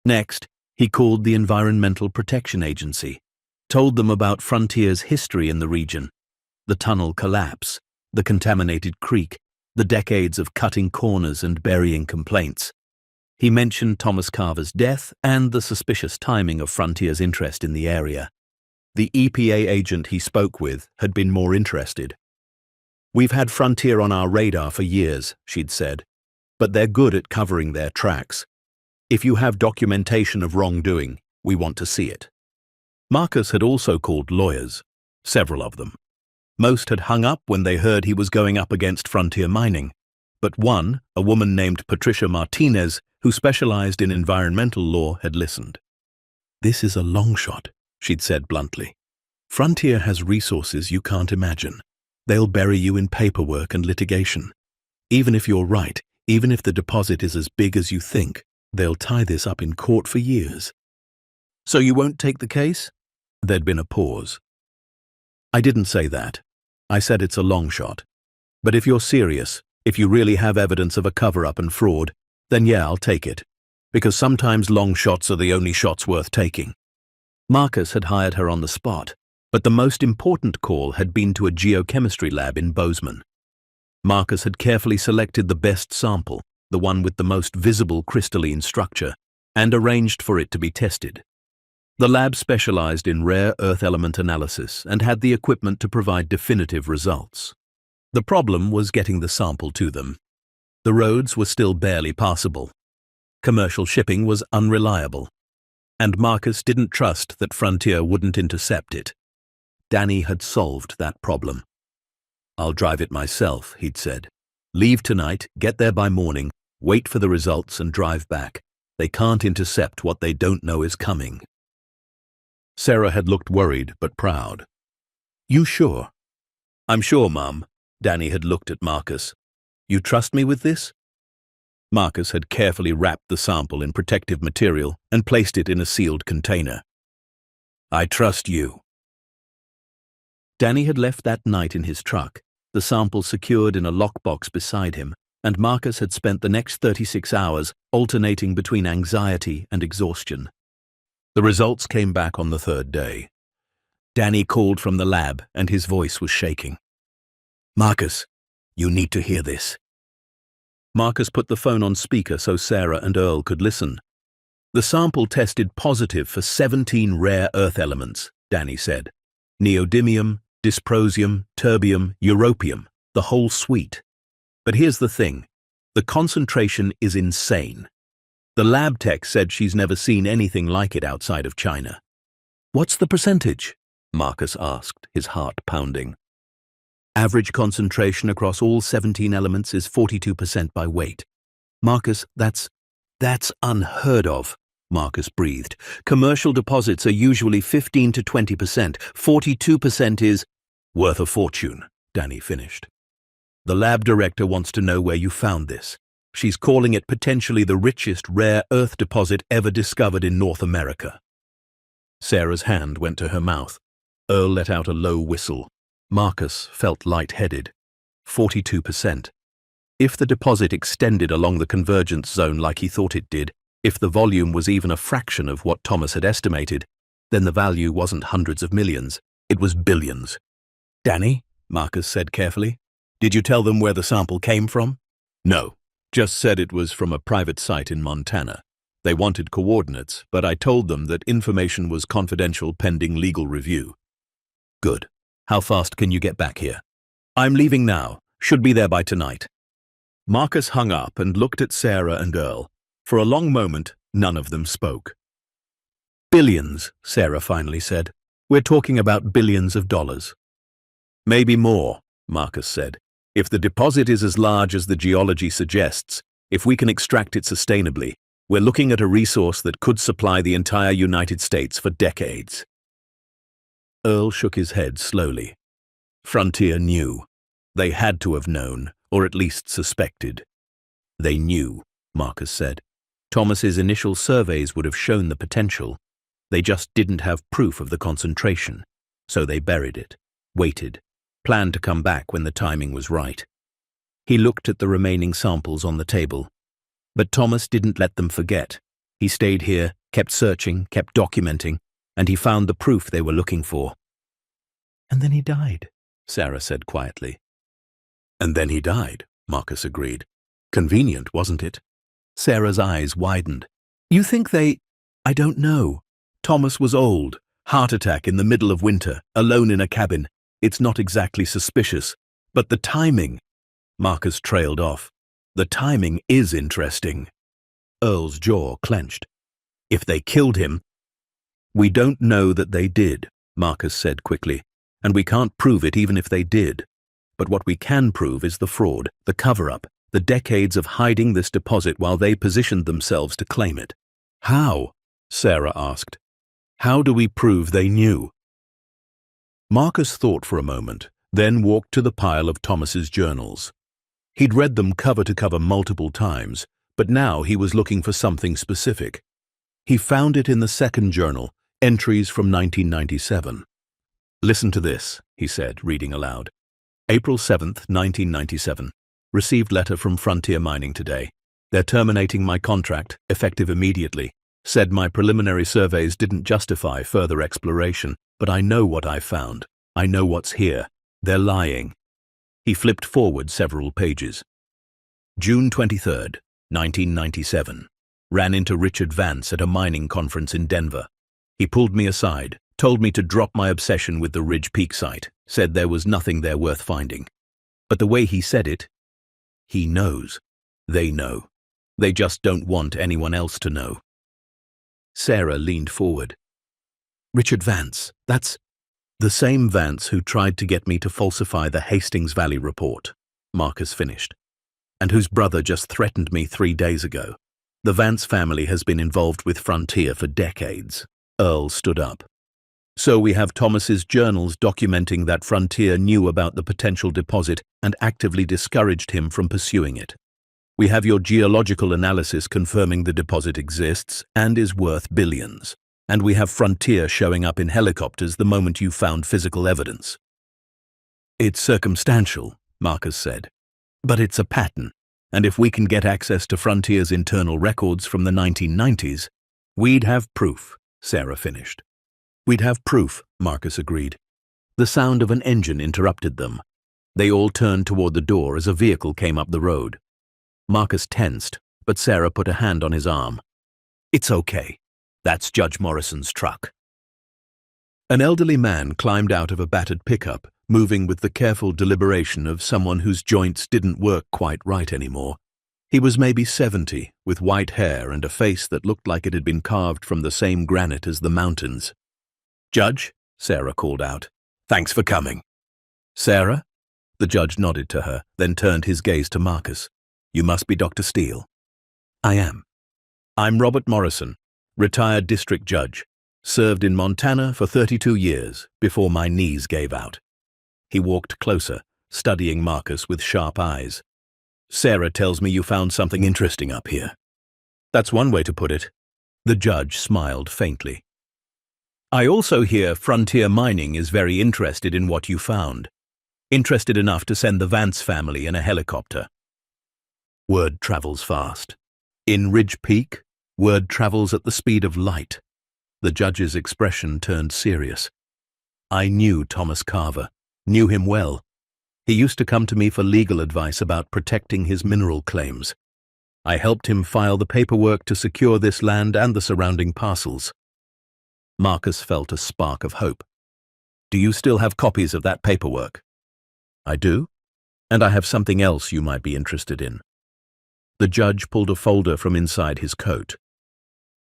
Next, he called the Environmental Protection Agency, told them about Frontier's history in the region, the tunnel collapse, the contaminated creek, the decades of cutting corners and burying complaints. He mentioned Thomas Carver's death and the suspicious timing of Frontier's interest in the area. The EPA agent he spoke with had been more interested. "We've had Frontier on our radar for years," she'd said, "but they're good at covering their tracks. If you have documentation of wrongdoing, we want to see it." Marcus had also called lawyers, several of them. Most had hung up when they heard he was going up against Frontier Mining, but one, a woman named Patricia Martinez, who specialized in environmental law, had listened. "This is a long shot," she'd said bluntly. "Frontier has resources you can't imagine. They'll bury you in paperwork and litigation. Even if you're right, even if the deposit is as big as you think, they'll tie this up in court for years." "So you won't take the case?" There'd been a pause. "I didn't say that. I said it's a long shot. But if you're serious, if you really have evidence of a cover-up and fraud, then yeah, I'll take it. Because sometimes long shots are the only shots worth taking." Marcus had hired her on the spot, but the most important call had been to a geochemistry lab in Bozeman. Marcus had carefully selected the best sample, the one with the most visible crystalline structure, and arranged for it to be tested. The lab specialized in rare earth element analysis and had the equipment to provide definitive results. The problem was getting the sample to them. The roads were still barely passable. Commercial shipping was unreliable. And Marcus didn't trust that Frontier wouldn't intercept it. Danny had solved that problem. "I'll drive it myself," he'd said. "Leave tonight, get there by morning, wait for the results and drive back. They can't intercept what they don't know is coming." Sarah had looked worried but proud. "You sure?" "I'm sure, Mum." Danny had looked at Marcus. "You trust me with this?" Marcus had carefully wrapped the sample in protective material and placed it in a sealed container. "I trust you." Danny had left that night in his truck, the sample secured in a lockbox beside him, and Marcus had spent the next 36 hours alternating between anxiety and exhaustion. The results came back on the third day. Danny called from the lab, and his voice was shaking. "Marcus, you need to hear this." Marcus put the phone on speaker so Sarah and Earl could listen. "The sample tested positive for 17 rare earth elements," Danny said. "Neodymium, dysprosium, terbium, europium, the whole suite. But here's the thing. The concentration is insane. The lab tech said she's never seen anything like it outside of China." "What's the percentage?" Marcus asked, his heart pounding. "Average concentration across all 17 elements is 42% by weight." "Marcus, that's unheard of," Marcus breathed. "Commercial deposits are usually 15 to 20%. 42% is—" "Worth a fortune," Danny finished. "The lab director wants to know where you found this. She's calling it potentially the richest rare earth deposit ever discovered in North America." Sarah's hand went to her mouth. Earl let out a low whistle. Marcus felt lightheaded. 42%. If the deposit extended along the convergence zone like he thought it did, if the volume was even a fraction of what Thomas had estimated, then the value wasn't hundreds of millions, it was billions. "Danny," Marcus said carefully, "did you tell them where the sample came from?" "No. Just said it was from a private site in Montana. They wanted coordinates, but I told them that information was confidential pending legal review." "Good. How fast can you get back here?" "I'm leaving now. Should be there by tonight." Marcus hung up and looked at Sarah and Earl. For a long moment, none of them spoke. "Billions," Sarah finally said. "We're talking about billions of dollars." "Maybe more," Marcus said. "If the deposit is as large as the geology suggests, if we can extract it sustainably, we're looking at a resource that could supply the entire United States for decades." Earl shook his head slowly. Frontier knew. They had to have known, or at least suspected. "They knew," Marcus said. "Thomas's initial surveys would have shown the potential. They just didn't have proof of the concentration, so they buried it, waited, planned to come back when the timing was right." He looked at the remaining samples on the table. But Thomas didn't let them forget. He stayed here, kept searching, kept documenting, and he found the proof they were looking for. "And then he died," Sarah said quietly. "And then he died," Marcus agreed. "Convenient, wasn't it?" Sarah's eyes widened. "You think they—" "I don't know. Thomas was old. Heart attack in the middle of winter, alone in a cabin. It's not exactly suspicious, But the timing, Marcus trailed off. The timing is interesting. Earl's jaw clenched. If they killed him... We don't know that they did, Marcus said quickly, and we can't prove it even if they did. But what we can prove is the fraud, the cover-up, the decades of hiding this deposit while they positioned themselves to claim it. How? Sarah asked. How do we prove they knew? Marcus thought for a moment, then walked to the pile of Thomas's journals. He'd read them cover to cover multiple times, but now he was looking for something specific. He found it in the second journal, entries from 1997. Listen to this, he said, reading aloud. April 7th, 1997. Received letter from Frontier Mining today. They're terminating my contract, effective immediately. Said my preliminary surveys didn't justify further exploration, but I know what I found. I know what's here. They're lying. He flipped forward several pages. June 23rd, 1997. Ran into Richard Vance at a mining conference in Denver. He pulled me aside, told me to drop my obsession with the Ridge Peak site, said there was nothing there worth finding. But the way he said it, he knows. They know. They just don't want anyone else to know. Sarah leaned forward. Richard Vance, that's the same Vance who tried to get me to falsify the Hastings Valley report, Marcus finished, and whose brother just threatened me 3 days ago. The Vance family has been involved with Frontier for decades. Earl stood up. So we have Thomas's journals documenting that Frontier knew about the potential deposit and actively discouraged him from pursuing it. We have your geological analysis confirming the deposit exists and is worth billions. And we have Frontier showing up in helicopters the moment you found physical evidence. It's circumstantial, Marcus said, but it's a pattern, and if we can get access to Frontier's internal records from the 1990s, we'd have proof, Sarah finished. We'd have proof, Marcus agreed. The sound of an engine interrupted them. They all turned toward the door as a vehicle came up the road. Marcus tensed, but Sarah put a hand on his arm. It's okay. That's Judge Morrison's truck. An elderly man climbed out of a battered pickup, moving with the careful deliberation of someone whose joints didn't work quite right anymore. He was maybe 70, with white hair and a face that looked like it had been carved from the same granite as the mountains. Judge, Sarah called out. Thanks for coming. Sarah? The judge nodded to her, then turned his gaze to Marcus. You must be Dr. Steele. I am. I'm Robert Morrison. Retired district judge, served in Montana for 32 years before my knees gave out. He walked closer, studying Marcus with sharp eyes. Sarah tells me you found something interesting up here. That's one way to put it. The judge smiled faintly. I also hear Frontier Mining is very interested in what you found. Interested enough to send the Vance family in a helicopter. Word travels fast. In Ridge Peak, word travels at the speed of light. The judge's expression turned serious. I knew Thomas Carver, knew him well. He used to come to me for legal advice about protecting his mineral claims. I helped him file the paperwork to secure this land and the surrounding parcels. Marcus felt a spark of hope. Do you still have copies of that paperwork? I do, and I have something else you might be interested in. The judge pulled a folder from inside his coat.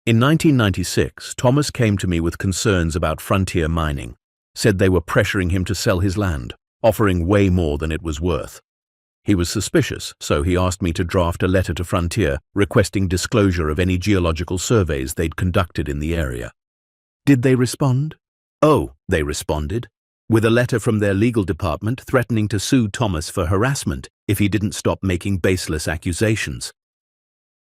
In 1996, Thomas came to me with concerns about Frontier Mining, said they were pressuring him to sell his land, offering way more than it was worth. He was suspicious, so he asked me to draft a letter to Frontier requesting disclosure of any geological surveys they'd conducted in the area. Did they respond? Oh, they responded, with a letter from their legal department threatening to sue Thomas for harassment if he didn't stop making baseless accusations.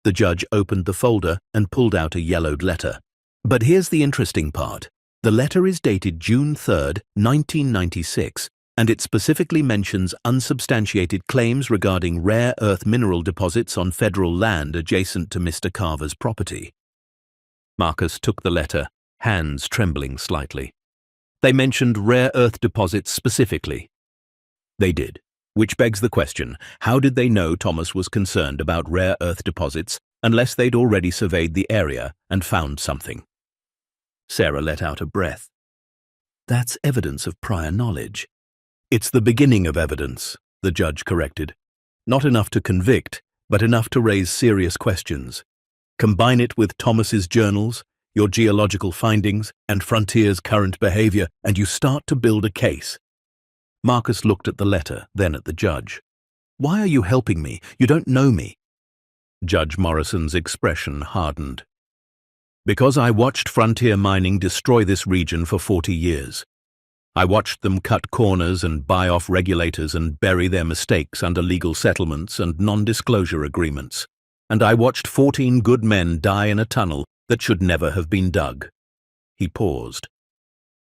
The judge opened the folder and pulled out a yellowed letter. But here's the interesting part. The letter is dated June 3rd, 1996, and it specifically mentions unsubstantiated claims regarding rare earth mineral deposits on federal land adjacent to Mr. Carver's property. Marcus took the letter, hands trembling slightly. They mentioned rare earth deposits specifically. They did. Which begs the question, how did they know Thomas was concerned about rare earth deposits unless they'd already surveyed the area and found something? Sarah let out a breath. That's evidence of prior knowledge. It's the beginning of evidence, the judge corrected. Not enough to convict, but enough to raise serious questions. Combine it with Thomas's journals, your geological findings, and Frontier's current behavior, and you start to build a case. Marcus looked at the letter, then at the judge. Why are you helping me? You don't know me. Judge Morrison's expression hardened. Because I watched Frontier Mining destroy this region for 40 years. I watched them cut corners and buy off regulators and bury their mistakes under legal settlements and non-disclosure agreements. And I watched 14 good men die in a tunnel that should never have been dug. He paused.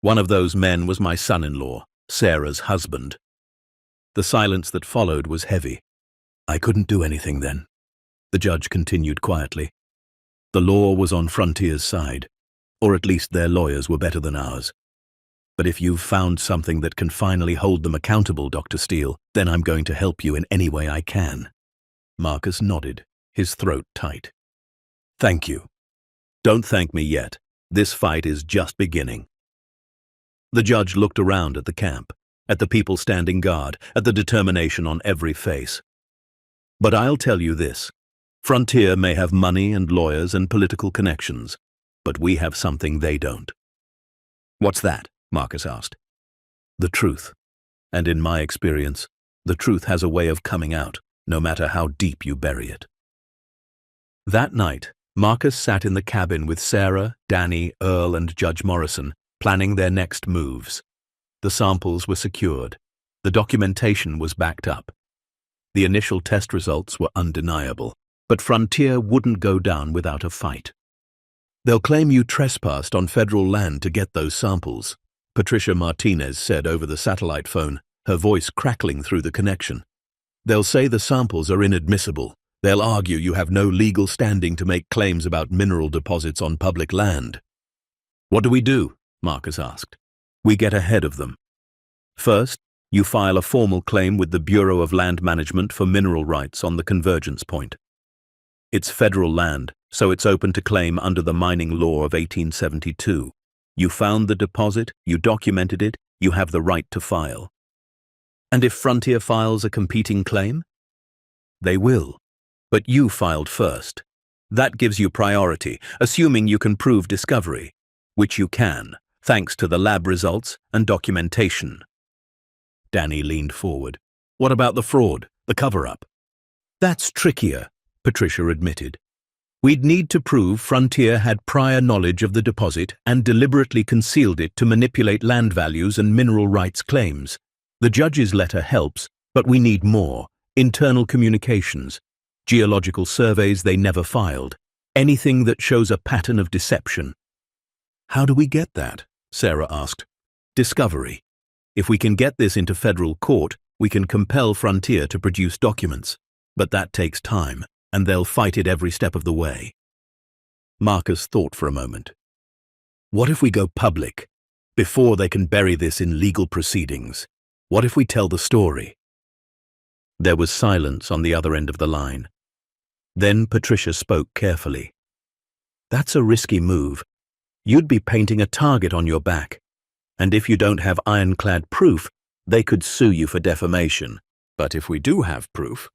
One of those men was my son-in-law, Sarah's husband. The silence that followed was heavy. I couldn't do anything then, the judge continued quietly. The law was on Frontier's side, or at least their lawyers were better than ours. But if you've found something that can finally hold them accountable, Dr. Steele, then I'm going to help you in any way I can. Marcus nodded, his throat tight. Thank you. Don't thank me yet. This fight is just beginning. The judge looked around at the camp, at the people standing guard, at the determination on every face. But I'll tell you this. Frontier may have money and lawyers and political connections, but we have something they don't. What's that? Marcus asked. The truth. And in my experience, the truth has a way of coming out, no matter how deep you bury it. That night, Marcus sat in the cabin with Sarah, Danny, Earl, and Judge Morrison, planning their next moves. The samples were secured. The documentation was backed up. The initial test results were undeniable, but Frontier wouldn't go down without a fight. They'll claim you trespassed on federal land to get those samples, Patricia Martinez said over the satellite phone, her voice crackling through the connection. They'll say the samples are inadmissible. They'll argue you have no legal standing to make claims about mineral deposits on public land. What do? Marcus asked. We get ahead of them. First, you file a formal claim with the Bureau of Land Management for mineral rights on the convergence point. It's federal land, so it's open to claim under the mining law of 1872. You found the deposit, you documented it, you have the right to file. And if Frontier files a competing claim? They will. But you filed first. That gives you priority, assuming you can prove discovery, which you can, thanks to the lab results and documentation. Danny leaned forward. What about the fraud, the cover-up? That's trickier, Patricia admitted. We'd need to prove Frontier had prior knowledge of the deposit and deliberately concealed it to manipulate land values and mineral rights claims. The judge's letter helps, but we need more. Internal communications, geological surveys they never filed, anything that shows a pattern of deception. How do we get that? Sarah asked. Discovery. If we can get this into federal court, we can compel Frontier to produce documents. But that takes time, and they'll fight it every step of the way. Marcus thought for a moment. What if we go public, before they can bury this in legal proceedings? What if we tell the story? There was silence on the other end of the line. Then Patricia spoke carefully. That's a risky move. You'd be painting a target on your back. And if you don't have ironclad proof, they could sue you for defamation. But if we do have proof,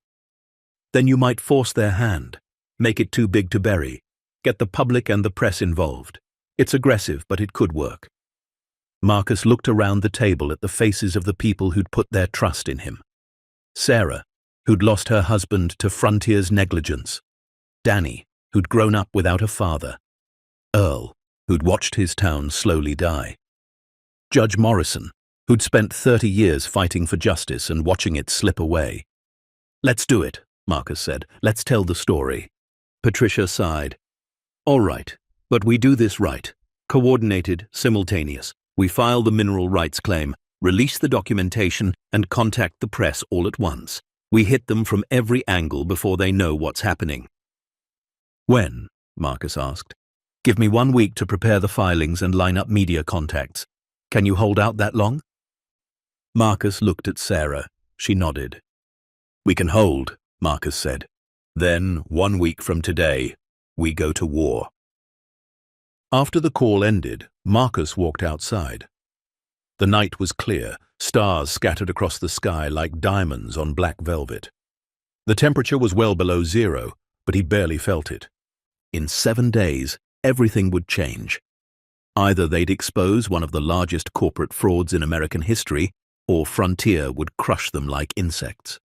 then you might force their hand, make it too big to bury, get the public and the press involved. It's aggressive, but it could work. Marcus looked around the table at the faces of the people who'd put their trust in him. Sarah, who'd lost her husband to Frontier's negligence. Danny, who'd grown up without a father. Earl, who'd watched his town slowly die. Judge Morrison, who'd spent 30 years fighting for justice and watching it slip away. Let's do it, Marcus said. Let's tell the story. Patricia sighed. All right, but we do this right. Coordinated, simultaneous. We file the mineral rights claim, release the documentation, and contact the press all at once. We hit them from every angle before they know what's happening. When? Marcus asked. Give me 1 week to prepare the filings and line up media contacts. Can you hold out that long? Marcus looked at Sarah. She nodded. We can hold, Marcus said. Then, 1 week from today, we go to war. After the call ended, Marcus walked outside. The night was clear, stars scattered across the sky like diamonds on black velvet. The temperature was well below zero, but he barely felt it. In 7 days, everything would change. Either they'd expose one of the largest corporate frauds in American history, or Frontier would crush them like insects.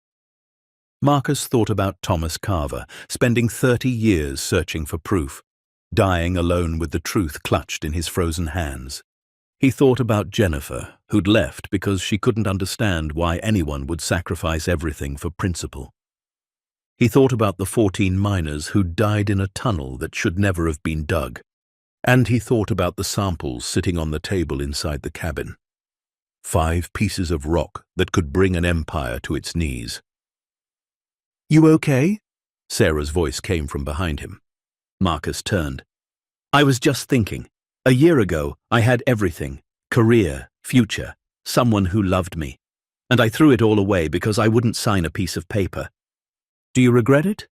Marcus thought about Thomas Carver, spending 30 years searching for proof, dying alone with the truth clutched in his frozen hands. He thought about Jennifer, who'd left because she couldn't understand why anyone would sacrifice everything for principle. He thought about the 14 miners who'd died in a tunnel that should never have been dug. And he thought about the samples sitting on the table inside the cabin. 5 pieces of rock that could bring an empire to its knees. "You okay?" Sarah's voice came from behind him. Marcus turned. "I was just thinking. A year ago, I had everything. Career, future, someone who loved me. And I threw it all away because I wouldn't sign a piece of paper. Do you regret it?"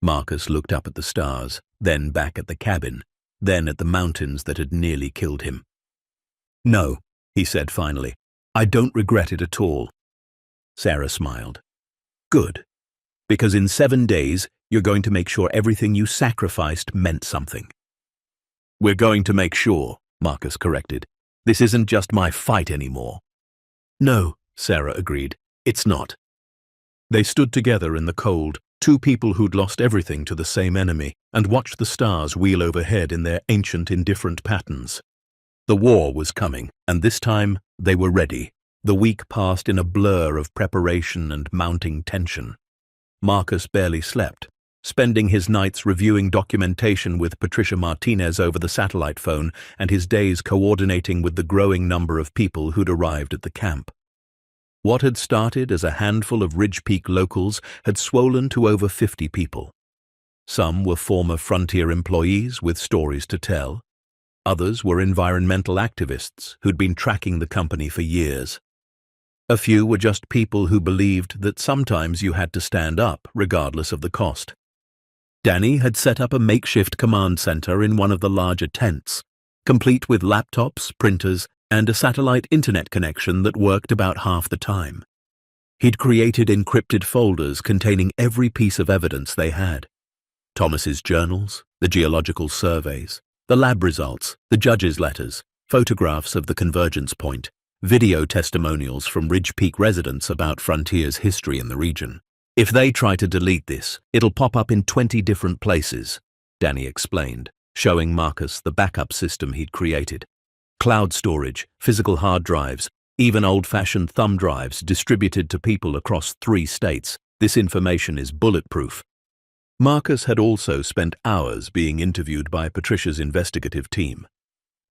Marcus looked up at the stars, then back at the cabin, then at the mountains that had nearly killed him. "No," he said finally. "I don't regret it at all." Sarah smiled. "Good. Because in 7 days, you're going to make sure everything you sacrificed meant something." "We're going to make sure," Marcus corrected. "This isn't just my fight anymore." "No," Sarah agreed. "It's not." They stood together in the cold, 2 people who'd lost everything to the same enemy, and watched the stars wheel overhead in their ancient indifferent patterns. The war was coming, and this time they were ready. The week passed in a blur of preparation and mounting tension. Marcus barely slept, spending his nights reviewing documentation with Patricia Martinez over the satellite phone and his days coordinating with the growing number of people who'd arrived at the camp. What had started as a handful of Ridge Peak locals had swollen to over 50 people. Some were former Frontier employees with stories to tell. Others were environmental activists who'd been tracking the company for years. A few were just people who believed that sometimes you had to stand up regardless of the cost. Danny had set up a makeshift command center in one of the larger tents, complete with laptops, printers, and a satellite internet connection that worked about half the time. He'd created encrypted folders containing every piece of evidence they had. Thomas's journals, the geological surveys, the lab results, the judges' letters, photographs of the convergence point, video testimonials from Ridge Peak residents about Frontier's history in the region. "If they try to delete this, it'll pop up in 20 different places," Danny explained, showing Marcus the backup system he'd created. Cloud storage, physical hard drives, even old-fashioned thumb drives distributed to people across 3 states. This information is bulletproof. Marcus had also spent hours being interviewed by Patricia's investigative team.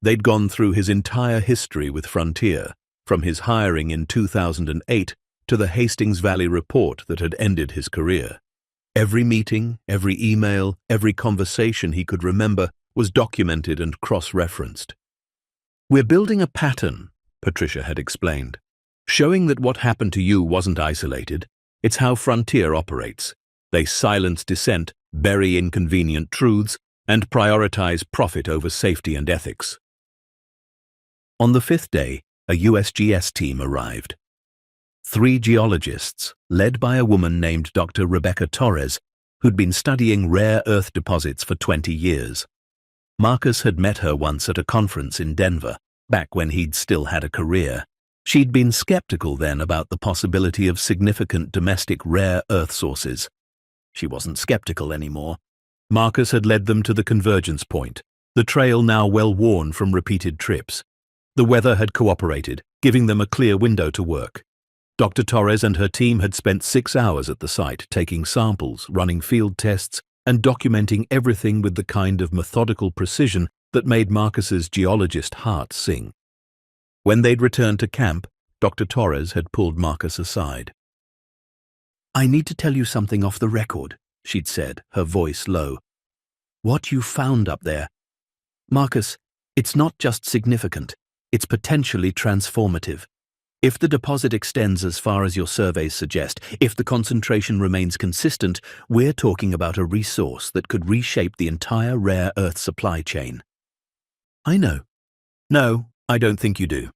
They'd gone through his entire history with Frontier, from his hiring in 2008 to the Hastings Valley report that had ended his career. Every meeting, every email, every conversation he could remember was documented and cross-referenced. "We're building a pattern," Patricia had explained, "showing that what happened to you wasn't isolated. It's how Frontier operates. They silence dissent, bury inconvenient truths, and prioritize profit over safety and ethics." On the 5th day, a USGS team arrived. 3 geologists, led by a woman named Dr. Rebecca Torres, who'd been studying rare earth deposits for 20 years. Marcus had met her once at a conference in Denver, back when he'd still had a career. She'd been skeptical then about the possibility of significant domestic rare earth sources. She wasn't skeptical anymore. Marcus had led them to the convergence point, the trail now well worn from repeated trips. The weather had cooperated, giving them a clear window to work. Dr. Torres and her team had spent 6 hours at the site, taking samples, running field tests, and documenting everything with the kind of methodical precision that made Marcus's geologist heart sing. When they'd returned to camp, Dr. Torres had pulled Marcus aside. "I need to tell you something off the record," she'd said, her voice low. "What you found up there, Marcus, it's not just significant, it's potentially transformative. If the deposit extends as far as your surveys suggest, if the concentration remains consistent, we're talking about a resource that could reshape the entire rare earth supply chain." "I know." "No, I don't think you do."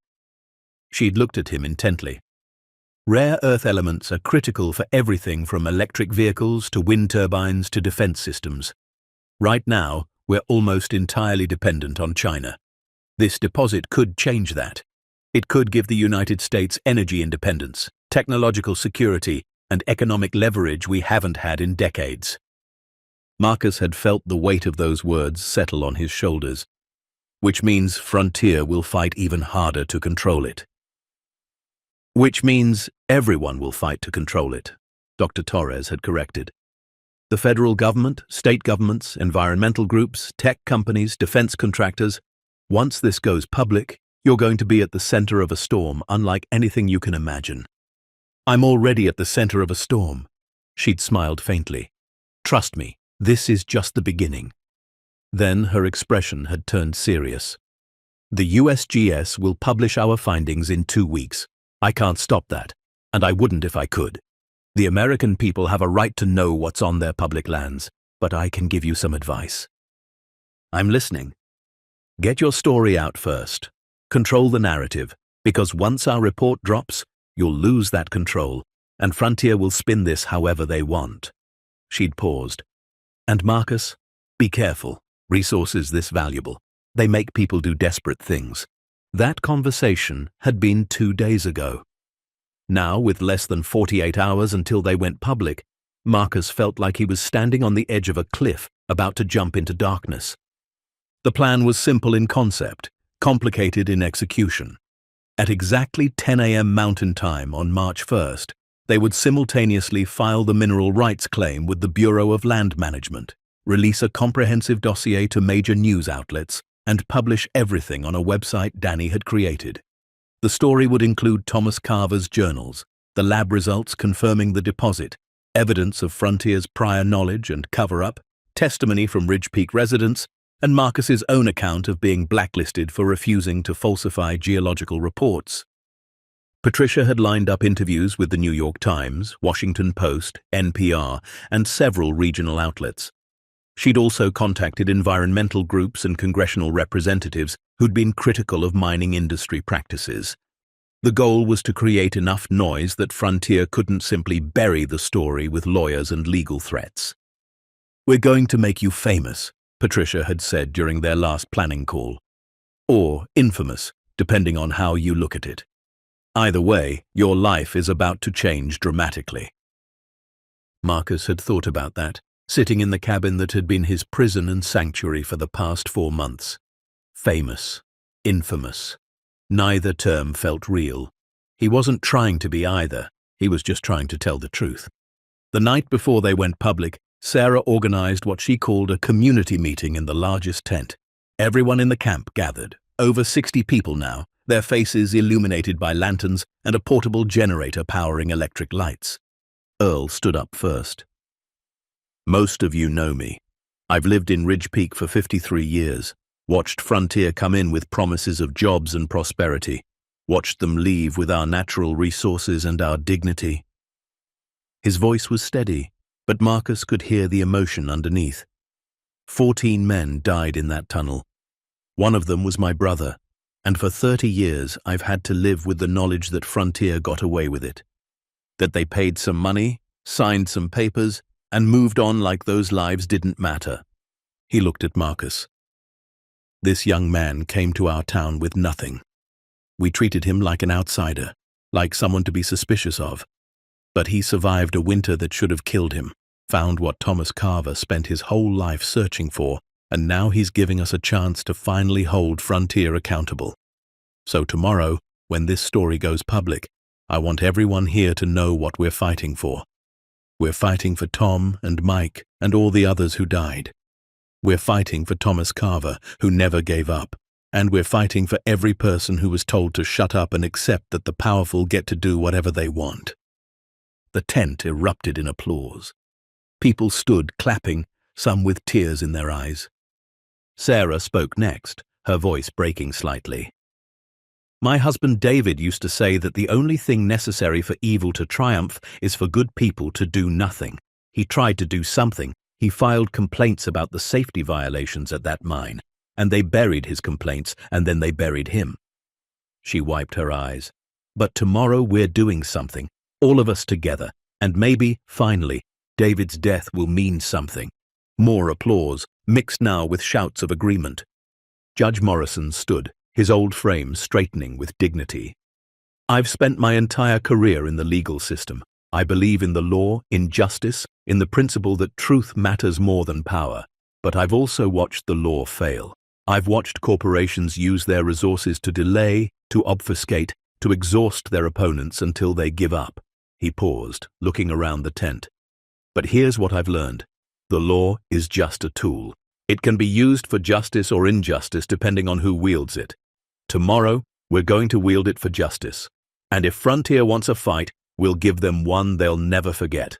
She'd looked at him intently. Rare earth elements are critical for everything from electric vehicles to wind turbines to defense systems. Right now, we're almost entirely dependent on China. This deposit could change that. It could give the United States energy independence, technological security, and economic leverage we haven't had in decades. Marcus had felt the weight of those words settle on his shoulders, which means Frontier will fight even harder to control it. Which means everyone will fight to control it, Dr. Torres had corrected. The federal government, state governments, environmental groups, tech companies, defense contractors. Once this goes public, you're going to be at the center of a storm unlike anything you can imagine. I'm already at the center of a storm. She'd smiled faintly. Trust me, this is just the beginning. Then her expression had turned serious. The USGS will publish our findings in 2 weeks. I can't stop that, and I wouldn't if I could. The American people have a right to know what's on their public lands, but I can give you some advice. I'm listening. Get your story out first. Control the narrative, because once our report drops, you'll lose that control, and Frontier will spin this however they want. She'd paused. And Marcus, be careful. Resources this valuable. They make people do desperate things. That conversation had been 2 days ago. Now, with less than 48 hours until they went public, Marcus felt like he was standing on the edge of a cliff, about to jump into darkness. The plan was simple in concept, complicated in execution. At exactly 10 a.m. Mountain Time on March 1st, they would simultaneously file the mineral rights claim with the Bureau of Land Management, release a comprehensive dossier to major news outlets, and publish everything on a website Danny had created. The story would include Thomas Carver's journals, the lab results confirming the deposit, evidence of Frontier's prior knowledge and cover-up, testimony from Ridge Peak residents, and Marcus's own account of being blacklisted for refusing to falsify geological reports. Patricia had lined up interviews with the New York Times, Washington Post, NPR, and several regional outlets. She'd also contacted environmental groups and congressional representatives who'd been critical of mining industry practices. The goal was to create enough noise that Frontier couldn't simply bury the story with lawyers and legal threats. We're going to make you famous, Patricia had said during their last planning call. Or infamous, depending on how you look at it. Either way, your life is about to change dramatically. Marcus had thought about that, sitting in the cabin that had been his prison and sanctuary for the past 4 months. Famous, infamous. Neither term felt real. He wasn't trying to be either. He was just trying to tell the truth. The night before they went public, Sarah organized what she called a community meeting in the largest tent. Everyone in the camp gathered, over 60 people now, their faces illuminated by lanterns and a portable generator powering electric lights. Earl stood up first. Most of you know me. I've lived in Ridge Peak for 53 years, watched Frontier come in with promises of jobs and prosperity, watched them leave with our natural resources and our dignity. His voice was steady, but Marcus could hear the emotion underneath. 14 men died in that tunnel. One of them was my brother, and for 30 years I've had to live with the knowledge that Frontier got away with it. That they paid some money, signed some papers, and moved on like those lives didn't matter. He looked at Marcus. This young man came to our town with nothing. We treated him like an outsider, like someone to be suspicious of. But he survived a winter that should have killed him, found what Thomas Carver spent his whole life searching for, and now he's giving us a chance to finally hold Frontier accountable. So tomorrow, when this story goes public, I want everyone here to know what we're fighting for. We're fighting for Tom and Mike and all the others who died. We're fighting for Thomas Carver, who never gave up. And we're fighting for every person who was told to shut up and accept that the powerful get to do whatever they want. The tent erupted in applause. People stood clapping, some with tears in their eyes. Sarah spoke next, her voice breaking slightly. My husband David used to say that the only thing necessary for evil to triumph is for good people to do nothing. He tried to do something. He filed complaints about the safety violations at that mine, and they buried his complaints, and then they buried him. She wiped her eyes. But tomorrow we're doing something, all of us together, and maybe, finally, David's death will mean something. More applause, mixed now with shouts of agreement. Judge Morrison stood, his old frame straightening with dignity. I've spent my entire career in the legal system. I believe in the law, in justice, in the principle that truth matters more than power. But I've also watched the law fail. I've watched corporations use their resources to delay, to obfuscate, to exhaust their opponents until they give up. He paused, looking around the tent. But here's what I've learned. The law is just a tool. It can be used for justice or injustice depending on who wields it. Tomorrow, we're going to wield it for justice. And if Frontier wants a fight, we'll give them one they'll never forget.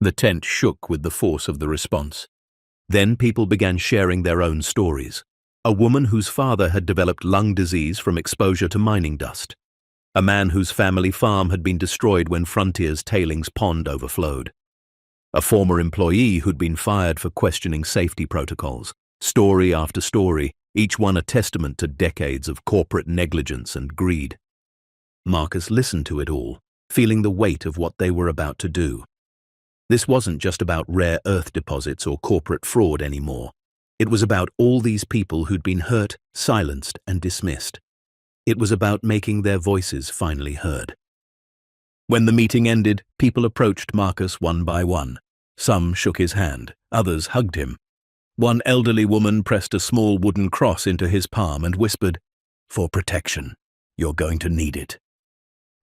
The tent shook with the force of the response. Then people began sharing their own stories. A woman whose father had developed lung disease from exposure to mining dust. A man whose family farm had been destroyed when Frontier's tailings pond overflowed. A former employee who'd been fired for questioning safety protocols. Story after story, each one a testament to decades of corporate negligence and greed. Marcus listened to it all, feeling the weight of what they were about to do. This wasn't just about rare earth deposits or corporate fraud anymore. It was about all these people who'd been hurt, silenced, and dismissed. It was about making their voices finally heard. When the meeting ended, people approached Marcus one by one. Some shook his hand, others hugged him. One elderly woman pressed a small wooden cross into his palm and whispered, "For protection, you're going to need it."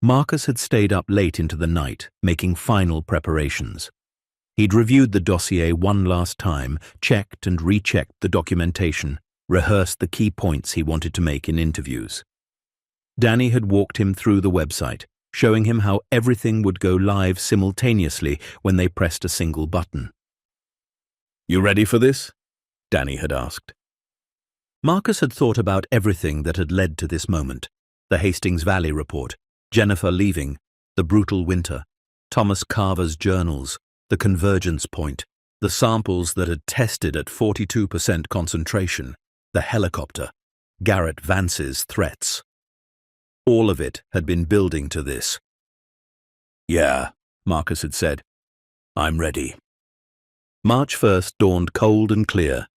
Marcus had stayed up late into the night, making final preparations. He'd reviewed the dossier one last time, checked and rechecked the documentation, rehearsed the key points he wanted to make in interviews. Danny had walked him through the website, showing him how everything would go live simultaneously when they pressed a single button. "You ready for this?" Danny had asked. Marcus had thought about everything that had led to this moment. The Hastings Valley report, Jennifer leaving, the brutal winter, Thomas Carver's journals, the convergence point, the samples that had tested at 42% concentration, the helicopter, Garrett Vance's threats. All of it had been building to this. "Yeah," Marcus had said. "I'm ready." March 1st dawned cold and clear.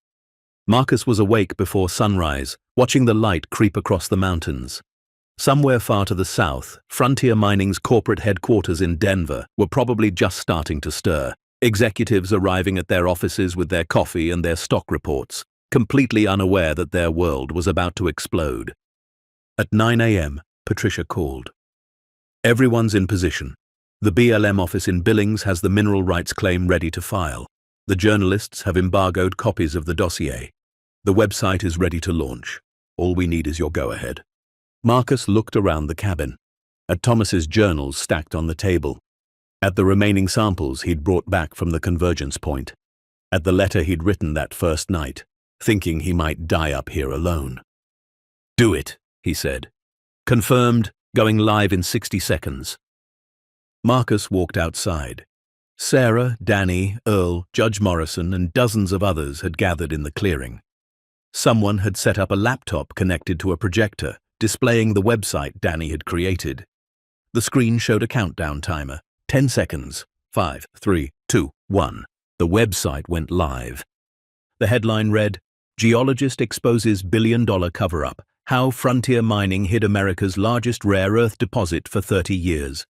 Marcus was awake before sunrise, watching the light creep across the mountains. Somewhere far to the south, Frontier Mining's corporate headquarters in Denver were probably just starting to stir, executives arriving at their offices with their coffee and their stock reports, completely unaware that their world was about to explode. At 9 a.m., Patricia called. "Everyone's in position. The BLM office in Billings has the mineral rights claim ready to file. The journalists have embargoed copies of the dossier. The website is ready to launch. All we need is your go-ahead." Marcus looked around the cabin, at Thomas's journals stacked on the table, at the remaining samples he'd brought back from the convergence point, at the letter he'd written that first night, thinking he might die up here alone. "Do it," he said. "Confirmed, going live in 60 seconds. Marcus walked outside. Sarah, Danny, Earl, Judge Morrison, and dozens of others had gathered in the clearing. Someone had set up a laptop connected to a projector, displaying the website Danny had created. The screen showed a countdown timer. 10 seconds. 5, 3, 2, 1. The website went live. The headline read, "Geologist exposes billion-dollar cover-up. How Frontier Mining hid America's largest rare earth deposit for 30 years.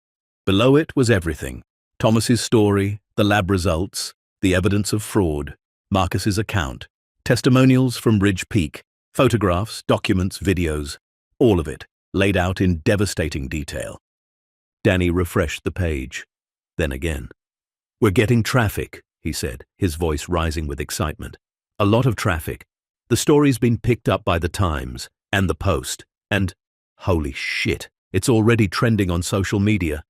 Below it was everything. Thomas's story, the lab results, the evidence of fraud, Marcus's account, testimonials from Ridge Peak, photographs, documents, videos, all of it laid out in devastating detail. Danny refreshed the page. Then again. "We're getting traffic," he said, his voice rising with excitement. "A lot of traffic. The story's been picked up by the Times and the Post, and holy shit, it's already trending on social media."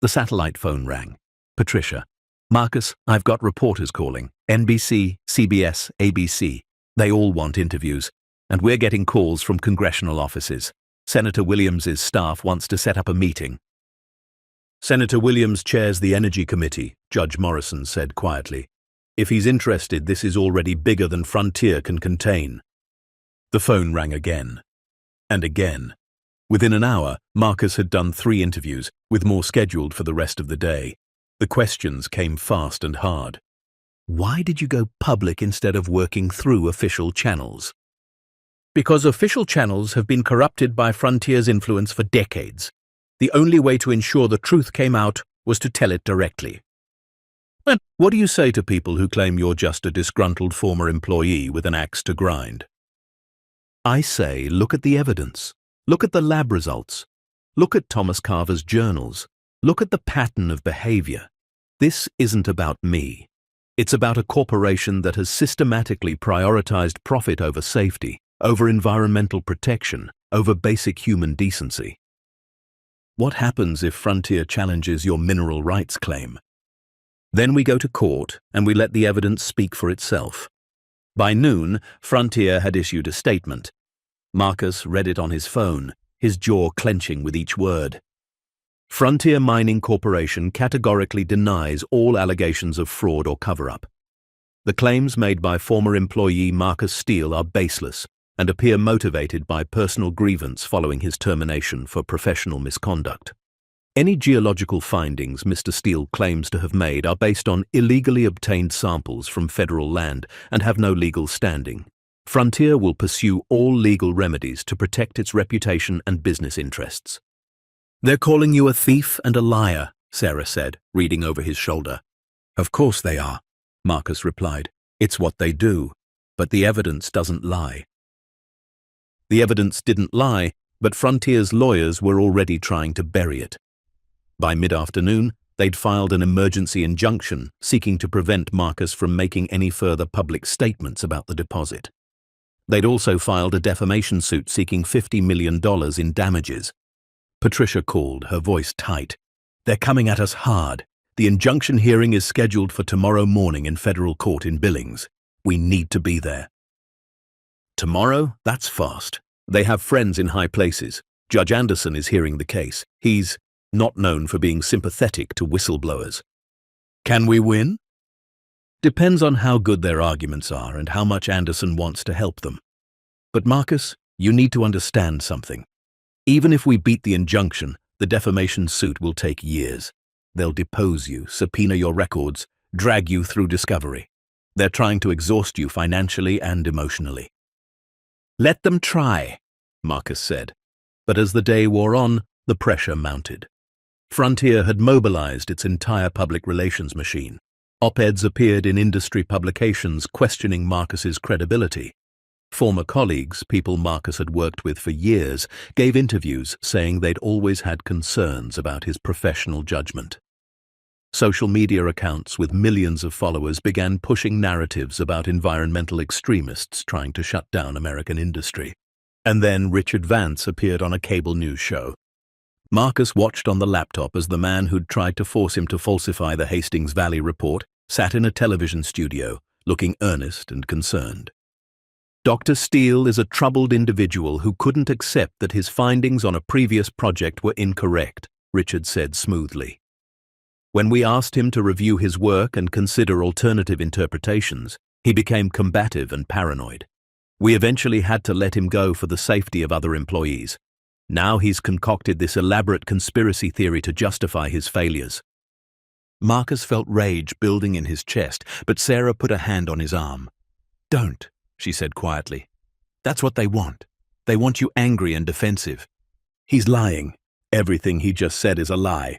The satellite phone rang. "Patricia. Marcus, I've got reporters calling. NBC, CBS, ABC. They all want interviews. And we're getting calls from congressional offices. Senator Williams's staff wants to set up a meeting." "Senator Williams chairs the Energy Committee," Judge Morrison said quietly. "If he's interested, this is already bigger than Frontier can contain." The phone rang again. And again. Within an hour, Marcus had done 3 interviews, with more scheduled for the rest of the day. The questions came fast and hard. Why did you go public instead of working through official channels? Because official channels have been corrupted by Frontier's influence for decades. The only way to ensure the truth came out was to tell it directly. And what do you say to people who claim you're just a disgruntled former employee with an axe to grind? I say, look at the evidence. Look at the lab results. Look at Thomas Carver's journals. Look at the pattern of behavior. This isn't about me. It's about a corporation that has systematically prioritized profit over safety, over environmental protection, over basic human decency. What happens if Frontier challenges your mineral rights claim? Then we go to court and we let the evidence speak for itself. By noon, Frontier had issued a statement. Marcus read it on his phone, his jaw clenching with each word. Frontier Mining Corporation categorically denies all allegations of fraud or cover-up. The claims made by former employee Marcus Steele are baseless and appear motivated by personal grievance following his termination for professional misconduct. Any geological findings Mr. Steele claims to have made are based on illegally obtained samples from federal land and have no legal standing. Frontier will pursue all legal remedies to protect its reputation and business interests. They're calling you a thief and a liar, Sarah said, reading over his shoulder. Of course they are, Marcus replied. It's what they do, but the evidence doesn't lie. The evidence didn't lie, but Frontier's lawyers were already trying to bury it. By mid-afternoon, they'd filed an emergency injunction seeking to prevent Marcus from making any further public statements about the deposit. They'd also filed a defamation suit seeking $50 million in damages. Patricia called, her voice tight. They're coming at us hard. The injunction hearing is scheduled for tomorrow morning in federal court in Billings. We need to be there. Tomorrow? That's fast. They have friends in high places. Judge Anderson is hearing the case. He's not known for being sympathetic to whistleblowers. Can we win? Depends on how good their arguments are and how much Anderson wants to help them. But Marcus, you need to understand something. Even if we beat the injunction, the defamation suit will take years. They'll depose you, subpoena your records, drag you through discovery. They're trying to exhaust you financially and emotionally. Let them try, Marcus said. But as the day wore on, the pressure mounted. Frontier had mobilized its entire public relations machine. Op-eds appeared in industry publications questioning Marcus's credibility. Former colleagues, people Marcus had worked with for years, gave interviews saying they'd always had concerns about his professional judgment. Social media accounts with millions of followers began pushing narratives about environmental extremists trying to shut down American industry. And then Richard Vance appeared on a cable news show. Marcus watched on the laptop as the man who'd tried to force him to falsify the Hastings Valley report sat in a television studio, looking earnest and concerned. Dr. Steele is a troubled individual who couldn't accept that his findings on a previous project were incorrect, Richard said smoothly. When we asked him to review his work and consider alternative interpretations, he became combative and paranoid. We eventually had to let him go for the safety of other employees. Now he's concocted this elaborate conspiracy theory to justify his failures. Marcus felt rage building in his chest, but Sarah put a hand on his arm. Don't, she said quietly. That's what they want. They want you angry and defensive. He's lying. Everything he just said is a lie.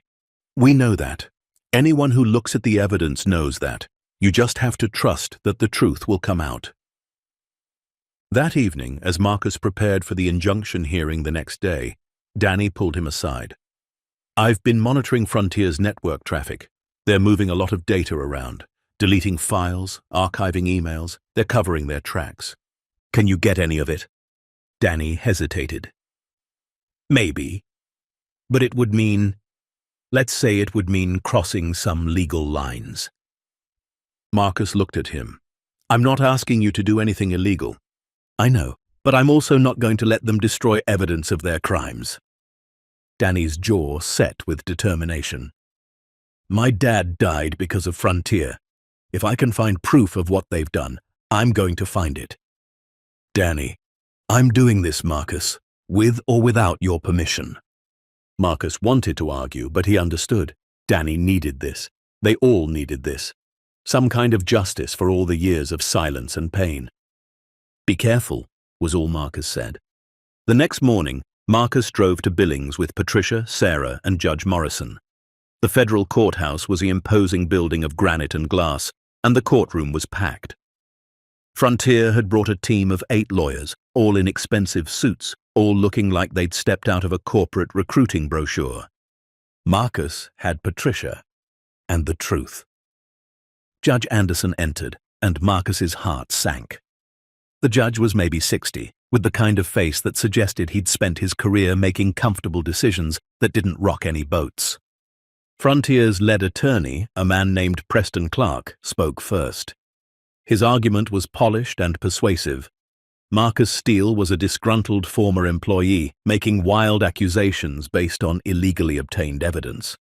We know that. Anyone who looks at the evidence knows that. You just have to trust that the truth will come out. That evening, as Marcus prepared for the injunction hearing the next day, Danny pulled him aside. I've been monitoring Frontier's network traffic. They're moving a lot of data around, deleting files, archiving emails. They're covering their tracks. Can you get any of it? Danny hesitated. Maybe. But it would mean, let's say it would mean crossing some legal lines. Marcus looked at him. I'm not asking you to do anything illegal. I know, but I'm also not going to let them destroy evidence of their crimes. Danny's jaw set with determination. My dad died because of Frontier. If I can find proof of what they've done, I'm going to find it. Danny, I'm doing this, Marcus. with or without your permission. Marcus wanted to argue, but he understood. Danny needed this. They all needed this. Some kind of justice for all the years of silence and pain. Be careful, was all Marcus said. The next morning, Marcus drove to Billings with Patricia, Sarah, and Judge Morrison. The federal courthouse was an imposing building of granite and glass, and the courtroom was packed. Frontier had brought a team of 8 lawyers, all in expensive suits, all looking like they'd stepped out of a corporate recruiting brochure. Marcus had Patricia and the truth. Judge Anderson entered, and Marcus's heart sank. The judge was maybe 60, with the kind of face that suggested he'd spent his career making comfortable decisions that didn't rock any boats. Frontier's lead attorney, a man named Preston Clark, spoke first. His argument was polished and persuasive. Marcus Steele was a disgruntled former employee, making wild accusations based on illegally obtained evidence.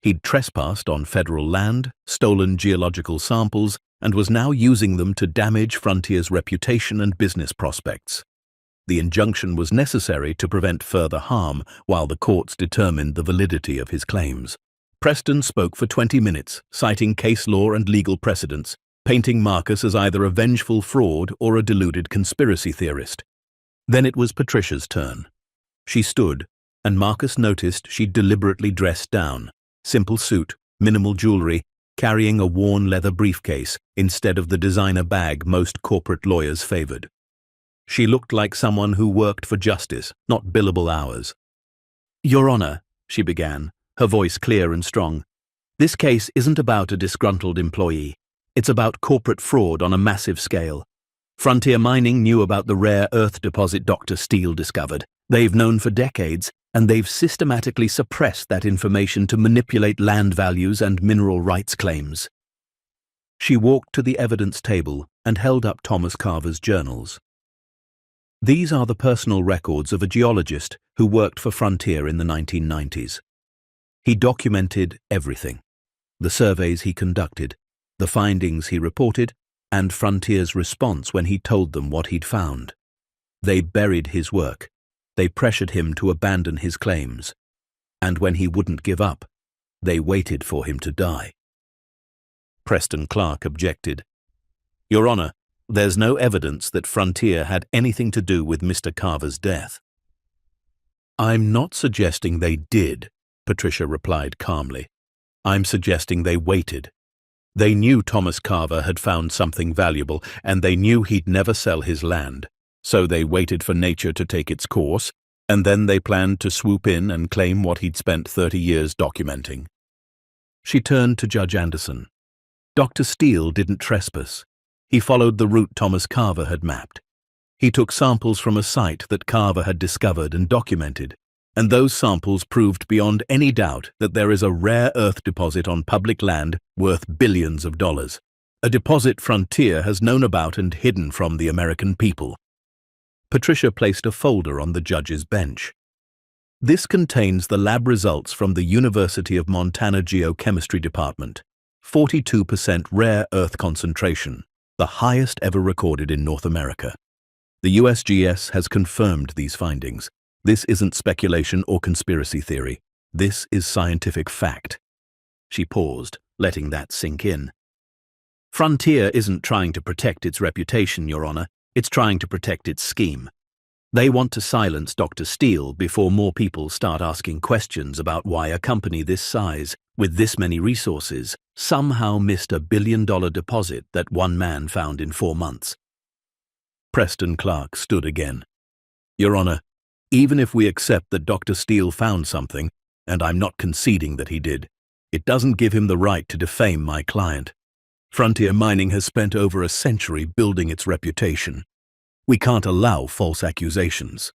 He'd trespassed on federal land, stolen geological samples, and was now using them to damage Frontier's reputation and business prospects. The injunction was necessary to prevent further harm while the courts determined the validity of his claims. Preston spoke for 20 minutes, citing case law and legal precedents, painting Marcus as either a vengeful fraud or a deluded conspiracy theorist. Then it was Patricia's turn. She stood, and Marcus noticed she'd deliberately dressed down. Simple suit, minimal jewelry, carrying a worn leather briefcase instead of the designer bag most corporate lawyers favored. She looked like someone who worked for justice, not billable hours. "Your Honor," she began, her voice clear and strong, "this case isn't about a disgruntled employee. It's about corporate fraud on a massive scale. Frontier Mining knew about the rare earth deposit Dr. Steele discovered. They've known for decades, and they've systematically suppressed that information to manipulate land values and mineral rights claims." She walked to the evidence table and held up Thomas Carver's journals. These are the personal records of a geologist who worked for Frontier in the 1990s. He documented everything: the surveys he conducted, the findings he reported, and Frontier's response when he told them what he'd found. They buried his work. They pressured him to abandon his claims. And when he wouldn't give up, they waited for him to die. Preston Clark objected. "Your Honor, there's no evidence that Frontier had anything to do with Mr. Carver's death." "I'm not suggesting they did," Patricia replied calmly. "I'm suggesting they waited. They knew Thomas Carver had found something valuable, and they knew he'd never sell his land. So they waited for nature to take its course, and then they planned to swoop in and claim what he'd spent 30 years documenting." She turned to Judge Anderson. "Dr. Steele didn't trespass. He followed the route Thomas Carver had mapped. He took samples from a site that Carver had discovered and documented, and those samples proved beyond any doubt that there is a rare earth deposit on public land worth billions of dollars, a deposit Frontier has known about and hidden from the American people." Patricia placed a folder on the judge's bench. "This contains the lab results from the University of Montana Geochemistry Department. 42% rare earth concentration, the highest ever recorded in North America. The USGS has confirmed these findings. This isn't speculation or conspiracy theory. This is scientific fact." She paused, letting that sink in. "Frontier isn't trying to protect its reputation, Your Honor. It's trying to protect its scheme. They want to silence Dr. Steele before more people start asking questions about why a company this size, with this many resources, somehow missed a billion-dollar deposit that one man found in 4 months." Preston Clark stood again. "Your Honor, even if we accept that Dr. Steele found something, and I'm not conceding that he did, it doesn't give him the right to defame my client. Frontier Mining has spent over a century building its reputation. We can't allow false accusations."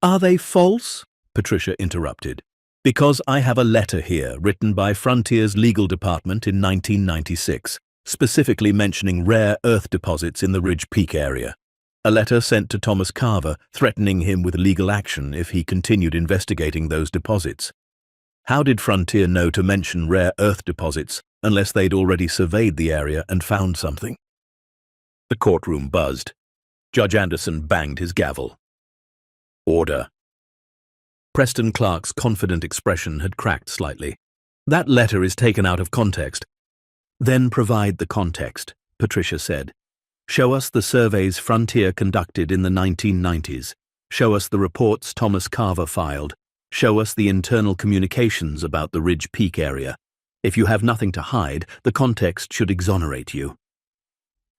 "Are they false?" Patricia interrupted. "Because I have a letter here written by Frontier's legal department in 1996, specifically mentioning rare earth deposits in the Ridge Peak area. A letter sent to Thomas Carver threatening him with legal action if he continued investigating those deposits. How did Frontier know to mention rare earth deposits unless they'd already surveyed the area and found something?" The courtroom buzzed. Judge Anderson banged his gavel. "Order," Preston Clark's confident expression had cracked slightly. That letter is taken out of context. Then provide the context, Patricia said. Show us the surveys Frontier conducted in the 1990s. Show us the reports Thomas Carver filed. Show us the internal communications about the Ridge Peak area. If you have nothing to hide, the context should exonerate you.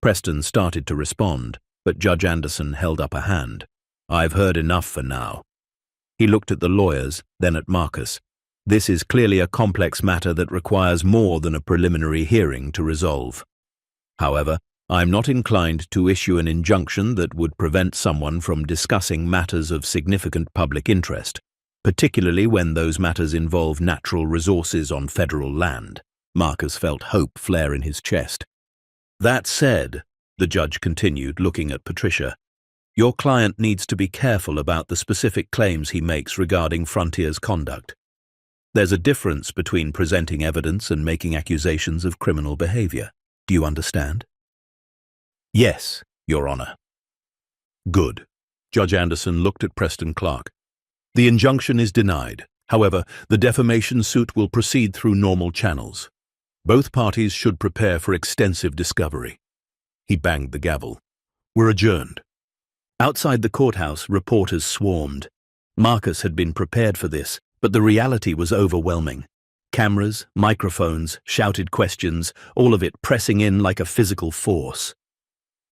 Preston started to respond, but Judge Anderson held up a hand. I've heard enough for now. He looked at the lawyers, then at Marcus. This is clearly a complex matter that requires more than a preliminary hearing to resolve. However, I'm not inclined to issue an injunction that would prevent someone from discussing matters of significant public interest, particularly when those matters involve natural resources on federal land. Marcus felt hope flare in his chest. That said, the judge continued, looking at Patricia, your client needs to be careful about the specific claims he makes regarding Frontier's conduct. There's a difference between presenting evidence and making accusations of criminal behavior. Do you understand? Yes, Your Honor. Good. Judge Anderson looked at Preston Clark. The injunction is denied. However, the defamation suit will proceed through normal channels. Both parties should prepare for extensive discovery. He banged the gavel. We're adjourned. Outside the courthouse, reporters swarmed. Marcus had been prepared for this, but the reality was overwhelming. Cameras, microphones, shouted questions, all of it pressing in like a physical force.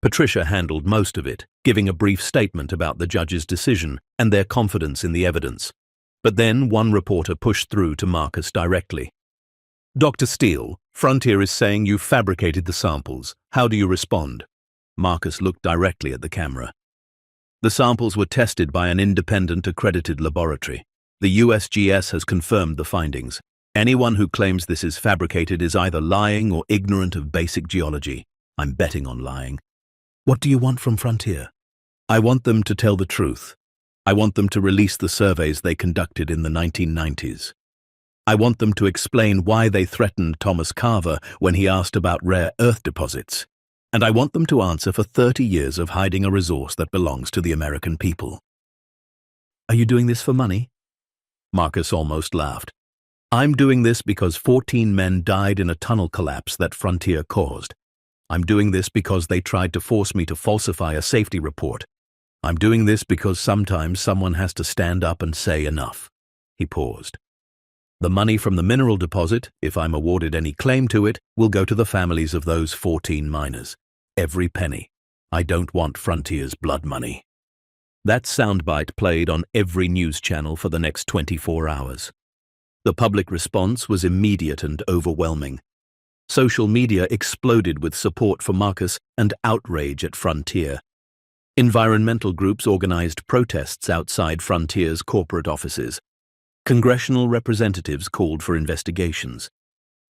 Patricia handled most of it, giving a brief statement about the judge's decision and their confidence in the evidence. But then one reporter pushed through to Marcus directly. Dr. Steele, Frontier is saying you fabricated the samples. How do you respond? Marcus looked directly at the camera. The samples were tested by an independent accredited laboratory. The USGS has confirmed the findings. Anyone who claims this is fabricated is either lying or ignorant of basic geology. I'm betting on lying. What do you want from Frontier? I want them to tell the truth. I want them to release the surveys they conducted in the 1990s. I want them to explain why they threatened Thomas Carver when he asked about rare earth deposits. And I want them to answer for 30 years of hiding a resource that belongs to the American people. Are you doing this for money? Marcus almost laughed. I'm doing this because 14 men died in a tunnel collapse that Frontier caused. I'm doing this because they tried to force me to falsify a safety report. I'm doing this because sometimes someone has to stand up and say enough. He paused. The money from the mineral deposit, if I'm awarded any claim to it, will go to the families of those 14 miners. Every penny. I don't want Frontier's blood money. That soundbite played on every news channel for the next 24 hours. The public response was immediate and overwhelming. Social media exploded with support for Marcus and outrage at Frontier. Environmental groups organized protests outside Frontier's corporate offices. Congressional representatives called for investigations.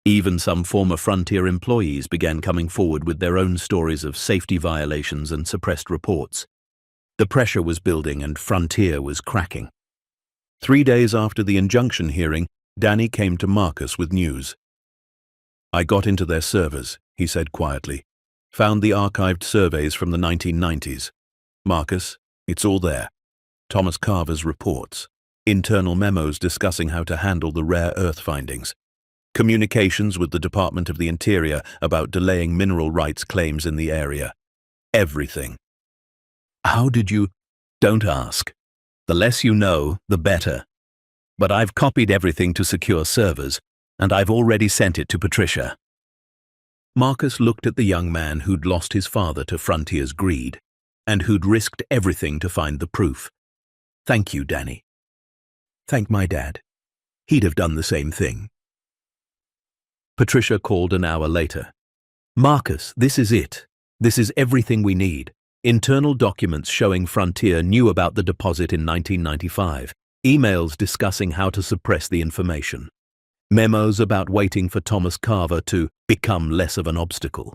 Even some former Frontier employees began coming forward with their own stories of safety violations and suppressed reports. The pressure was building and Frontier was cracking. 3 days after the injunction hearing, Danny came to Marcus with news. I got into their servers, he said quietly. Found the archived surveys from the 1990s. Marcus, it's all there. Thomas Carver's reports. Internal memos discussing how to handle the rare earth findings. Communications with the Department of the Interior about delaying mineral rights claims in the area. Everything. How did you? Don't ask. The less you know, the better. But I've copied everything to secure servers, and I've already sent it to Patricia. Marcus looked at the young man who'd lost his father to Frontier's greed, and who'd risked everything to find the proof. Thank you, Danny. Thank my dad. He'd have done the same thing. Patricia called an hour later. Marcus, this is it. This is everything we need. Internal documents showing Frontier knew about the deposit in 1995. Emails discussing how to suppress the information. Memos about waiting for Thomas Carver to become less of an obstacle.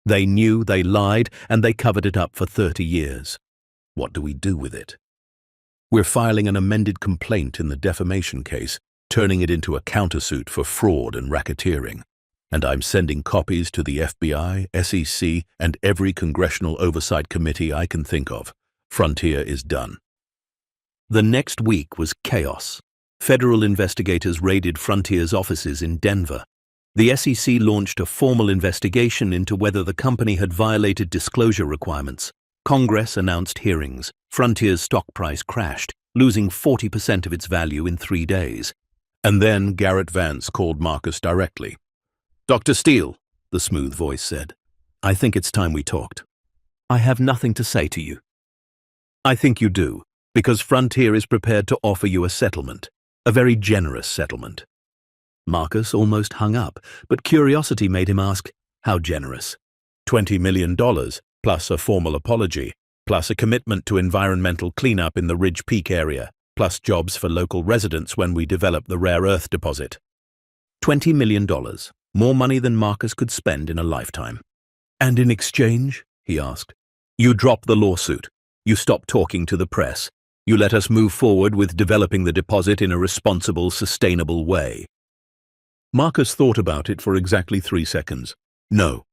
They knew, they lied, and they covered it up for 30 years. What do we do with it? We're filing an amended complaint in the defamation case, turning it into a countersuit for fraud and racketeering. And I'm sending copies to the FBI, SEC, and every congressional oversight committee I can think of. Frontier is done. The next week was chaos. Federal investigators raided Frontier's offices in Denver. The SEC launched a formal investigation into whether the company had violated disclosure requirements. Congress announced hearings. Frontier's stock price crashed, losing 40% of its value in 3 days. And then Garrett Vance called Marcus directly. "Dr. Steele," the smooth voice said, "I think it's time we talked. I have nothing to say to you." "I think you do, because Frontier is prepared to offer you a settlement, a very generous settlement." Marcus almost hung up, but curiosity made him ask, how generous? $20 million, plus a formal apology, plus a commitment to environmental cleanup in the Ridge Peak area, plus jobs for local residents when we develop the rare earth deposit. $20 million, more money than Marcus could spend in a lifetime. "And in exchange?" he asked. "You drop the lawsuit. You stop talking to the press. You let us move forward with developing the deposit in a responsible, sustainable way." Marcus thought about it for exactly 3 seconds. "No."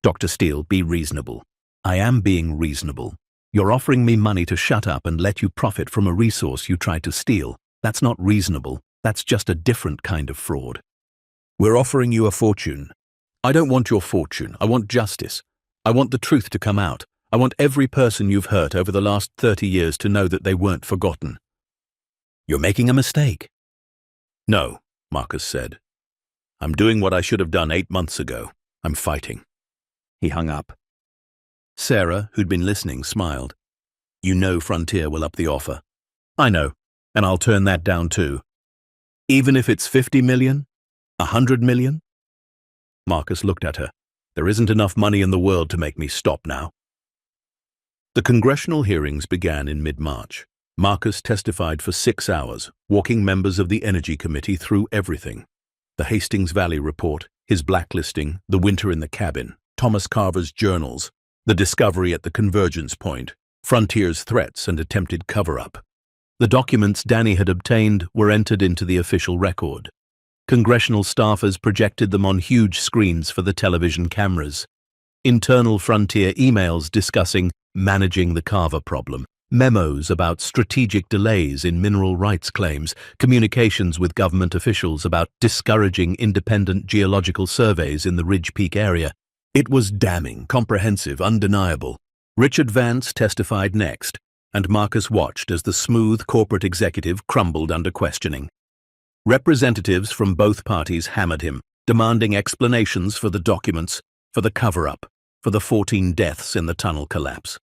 "Dr. Steele, be reasonable." "I am being reasonable. You're offering me money to shut up and let you profit from a resource you tried to steal. That's not reasonable. That's just a different kind of fraud." "We're offering you a fortune." "I don't want your fortune. I want justice. I want the truth to come out. I want every person you've hurt over the last 30 years to know that they weren't forgotten." "You're making a mistake." "No," Marcus said. "I'm doing what I should have done 8 months ago. I'm fighting." He hung up. Sarah, who'd been listening, smiled. "You know Frontier will up the offer." "I know, and I'll turn that down too." "Even if it's 50 million? 100 million? Marcus looked at her. "There isn't enough money in the world to make me stop now." The congressional hearings began in mid-March. Marcus testified for 6 hours, walking members of the Energy Committee through everything. The Hastings Valley Report, his blacklisting, the winter in the cabin, Thomas Carver's journals, the discovery at the convergence point, Frontier's threats and attempted cover-up. The documents Danny had obtained were entered into the official record. Congressional staffers projected them on huge screens for the television cameras. Internal Frontier emails discussing managing the Carver problem, memos about strategic delays in mineral rights claims, communications with government officials about discouraging independent geological surveys in the Ridge Peak area. It was damning, comprehensive, undeniable. Richard Vance testified next, and Marcus watched as the smooth corporate executive crumbled under questioning. Representatives from both parties hammered him, demanding explanations for the documents, for the cover-up, for the 14 deaths in the tunnel collapse.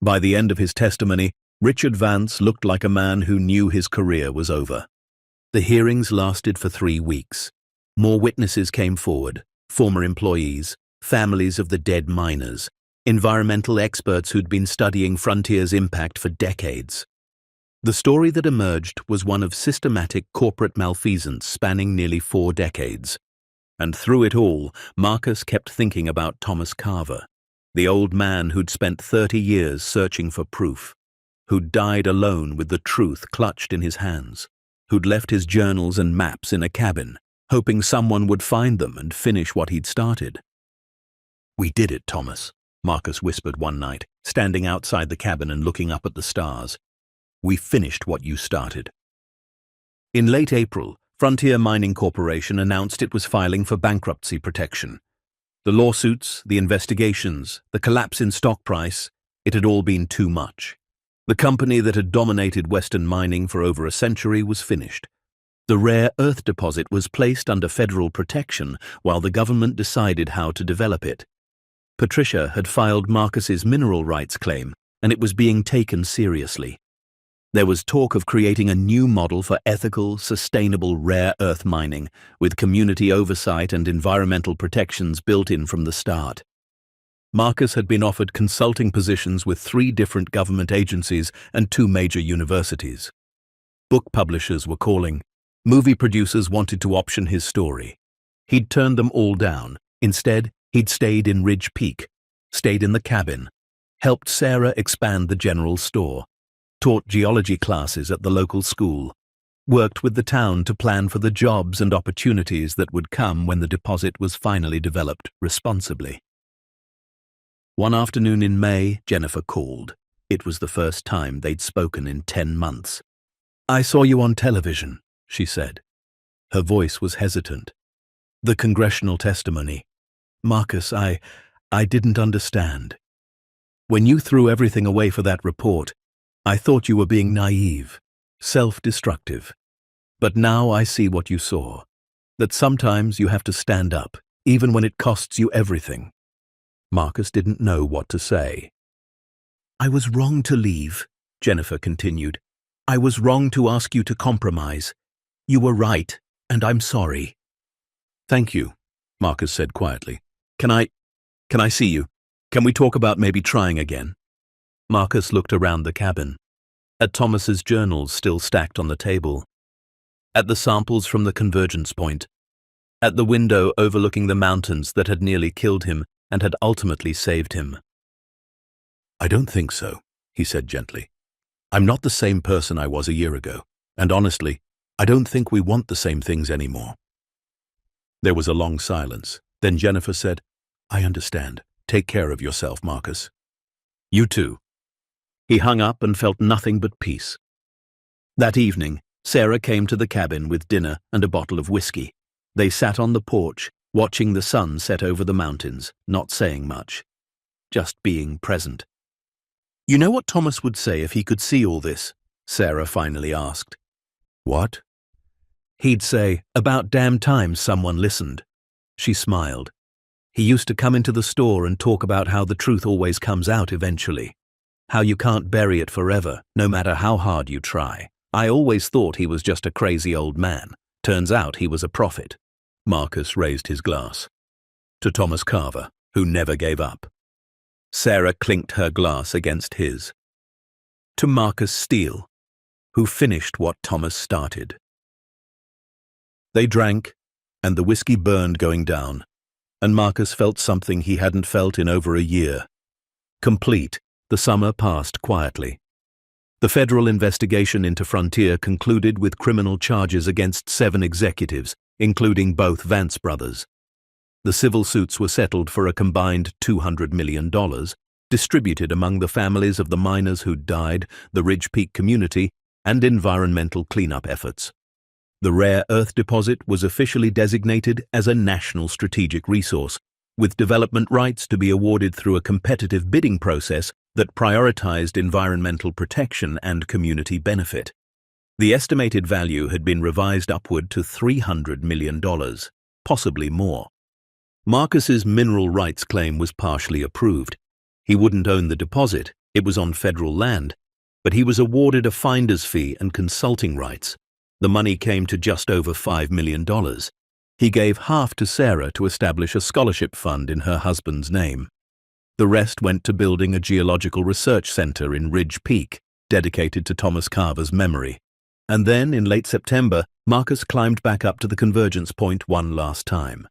By the end of his testimony, Richard Vance looked like a man who knew his career was over. The hearings lasted for 3 weeks. More witnesses came forward, former employees, families of the dead miners, environmental experts who'd been studying Frontier's impact for decades. The story that emerged was one of systematic corporate malfeasance spanning nearly 4 decades. And through it all, Marcus kept thinking about Thomas Carver, the old man who'd spent 30 years searching for proof, who'd died alone with the truth clutched in his hands, who'd left his journals and maps in a cabin, hoping someone would find them and finish what he'd started. "We did it, Thomas," Marcus whispered one night, standing outside the cabin and looking up at the stars. "We finished what you started." In late April, Frontier Mining Corporation announced it was filing for bankruptcy protection. The lawsuits, the investigations, the collapse in stock price, it had all been too much. The company that had dominated Western mining for over a century was finished. The rare earth deposit was placed under federal protection while the government decided how to develop it. Patricia had filed Marcus's mineral rights claim, and it was being taken seriously. There was talk of creating a new model for ethical, sustainable rare earth mining, with community oversight and environmental protections built in from the start. Marcus had been offered consulting positions with 3 different government agencies and 2 major universities. Book publishers were calling. Movie producers wanted to option his story. He'd turned them all down. Instead, he'd stayed in Ridge Peak, stayed in the cabin, helped Sarah expand the general store, taught geology classes at the local school, worked with the town to plan for the jobs and opportunities that would come when the deposit was finally developed responsibly. One afternoon in May, Jennifer called. It was the first time they'd spoken in 10 months. "I saw you on television," she said. Her voice was hesitant. "The congressional testimony. Marcus, I didn't understand. When you threw everything away for that report, I thought you were being naive, self-destructive. But now I see what you saw, that sometimes you have to stand up, even when it costs you everything." Marcus didn't know what to say. "I was wrong to leave," Jennifer continued. "I was wrong to ask you to compromise. You were right, and I'm sorry." "Thank you," Marcus said quietly. Can I see you? Can we talk about maybe trying again?" Marcus looked around the cabin, at Thomas's journals still stacked on the table, at the samples from the convergence point, at the window overlooking the mountains that had nearly killed him and had ultimately saved him. "I don't think so," he said gently. "I'm not the same person I was a year ago, and honestly, I don't think we want the same things anymore." There was a long silence. Then Jennifer said, "I understand. Take care of yourself, Marcus." "You too." He hung up and felt nothing but peace. That evening, Sarah came to the cabin with dinner and a bottle of whiskey. They sat on the porch, watching the sun set over the mountains, not saying much, just being present. "You know what Thomas would say if he could see all this?" Sarah finally asked. "What?" "He'd say, 'About damn time someone listened.'" She smiled. "He used to come into the store and talk about how the truth always comes out eventually. How you can't bury it forever, no matter how hard you try. I always thought he was just a crazy old man. Turns out he was a prophet." Marcus raised his glass. "To Thomas Carver, who never gave up." Sarah clinked her glass against his. "To Marcus Steele, who finished what Thomas started." They drank, and the whiskey burned going down, and Marcus felt something he hadn't felt in over a year. Complete, the summer passed quietly. The federal investigation into Frontier concluded with criminal charges against 7 executives, including both Vance brothers. The civil suits were settled for a combined $200 million, distributed among the families of the miners who'd died, the Ridge Peak community, and environmental cleanup efforts. The rare earth deposit was officially designated as a national strategic resource, with development rights to be awarded through a competitive bidding process that prioritized environmental protection and community benefit. The estimated value had been revised upward to $300 million, possibly more. Marcus's mineral rights claim was partially approved. He wouldn't own the deposit, it was on federal land, but he was awarded a finder's fee and consulting rights. The money came to just over $5 million. He gave half to Sarah to establish a scholarship fund in her husband's name. The rest went to building a geological research center in Ridge Peak, dedicated to Thomas Carver's memory. And then, in late September, Marcus climbed back up to the convergence point one last time.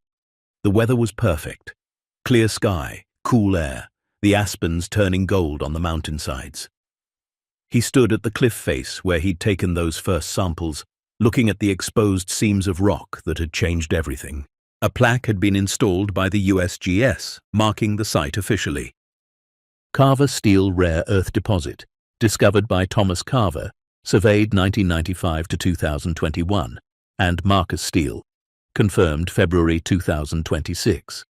The weather was perfect. Clear sky, cool air, the aspens turning gold on the mountainsides. He stood at the cliff face where he'd taken those first samples, looking at the exposed seams of rock that had changed everything. A plaque had been installed by the USGS, marking the site officially. Carver Steel Rare Earth Deposit, discovered by Thomas Carver, surveyed 1995 to 2021, and Marcus Steele, confirmed February 2026.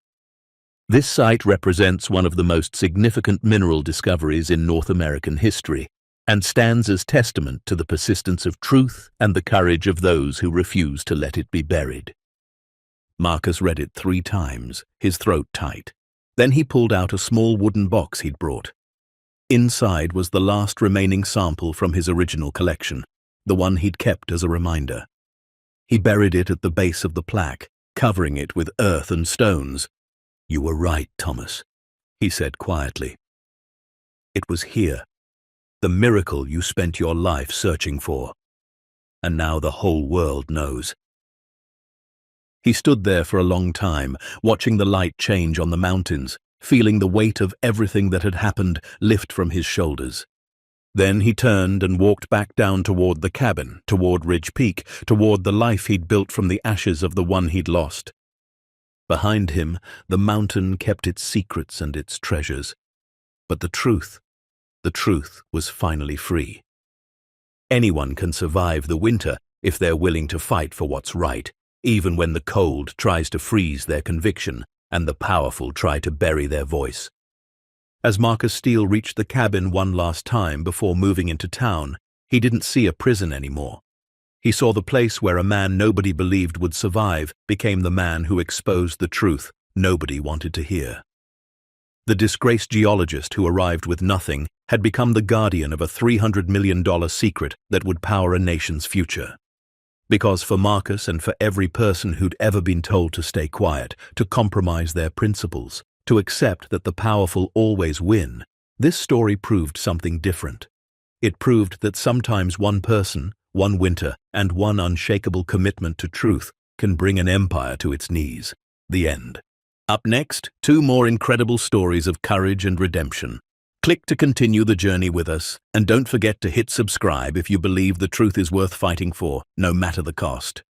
This site represents one of the most significant mineral discoveries in North American history, and stands as testament to the persistence of truth and the courage of those who refuse to let it be buried. Marcus read it 3 times, his throat tight. Then he pulled out a small wooden box he'd brought. Inside was the last remaining sample from his original collection, the one he'd kept as a reminder. He buried it at the base of the plaque, covering it with earth and stones. "You were right, Thomas," he said quietly. "It was here. The miracle you spent your life searching for. And now the whole world knows." He stood there for a long time, watching the light change on the mountains, feeling the weight of everything that had happened lift from his shoulders. Then he turned and walked back down toward the cabin, toward Ridge Peak, toward the life he'd built from the ashes of the one he'd lost. Behind him, the mountain kept its secrets and its treasures. But the truth, The truth was finally free. Anyone can survive the winter if they're willing to fight for what's right, even when the cold tries to freeze their conviction and the powerful try to bury their voice. As Marcus Steele reached the cabin one last time before moving into town, he didn't see a prison anymore. He saw the place where a man nobody believed would survive became the man who exposed the truth nobody wanted to hear. The disgraced geologist who arrived with nothing had become the guardian of a $300 million secret that would power a nation's future. Because for Marcus and for every person who'd ever been told to stay quiet, to compromise their principles, to accept that the powerful always win, this story proved something different. It proved that sometimes one person, one winter, and one unshakable commitment to truth can bring an empire to its knees. The end. Up next, 2 more incredible stories of courage and redemption. Click to continue the journey with us, and don't forget to hit subscribe if you believe the truth is worth fighting for, no matter the cost.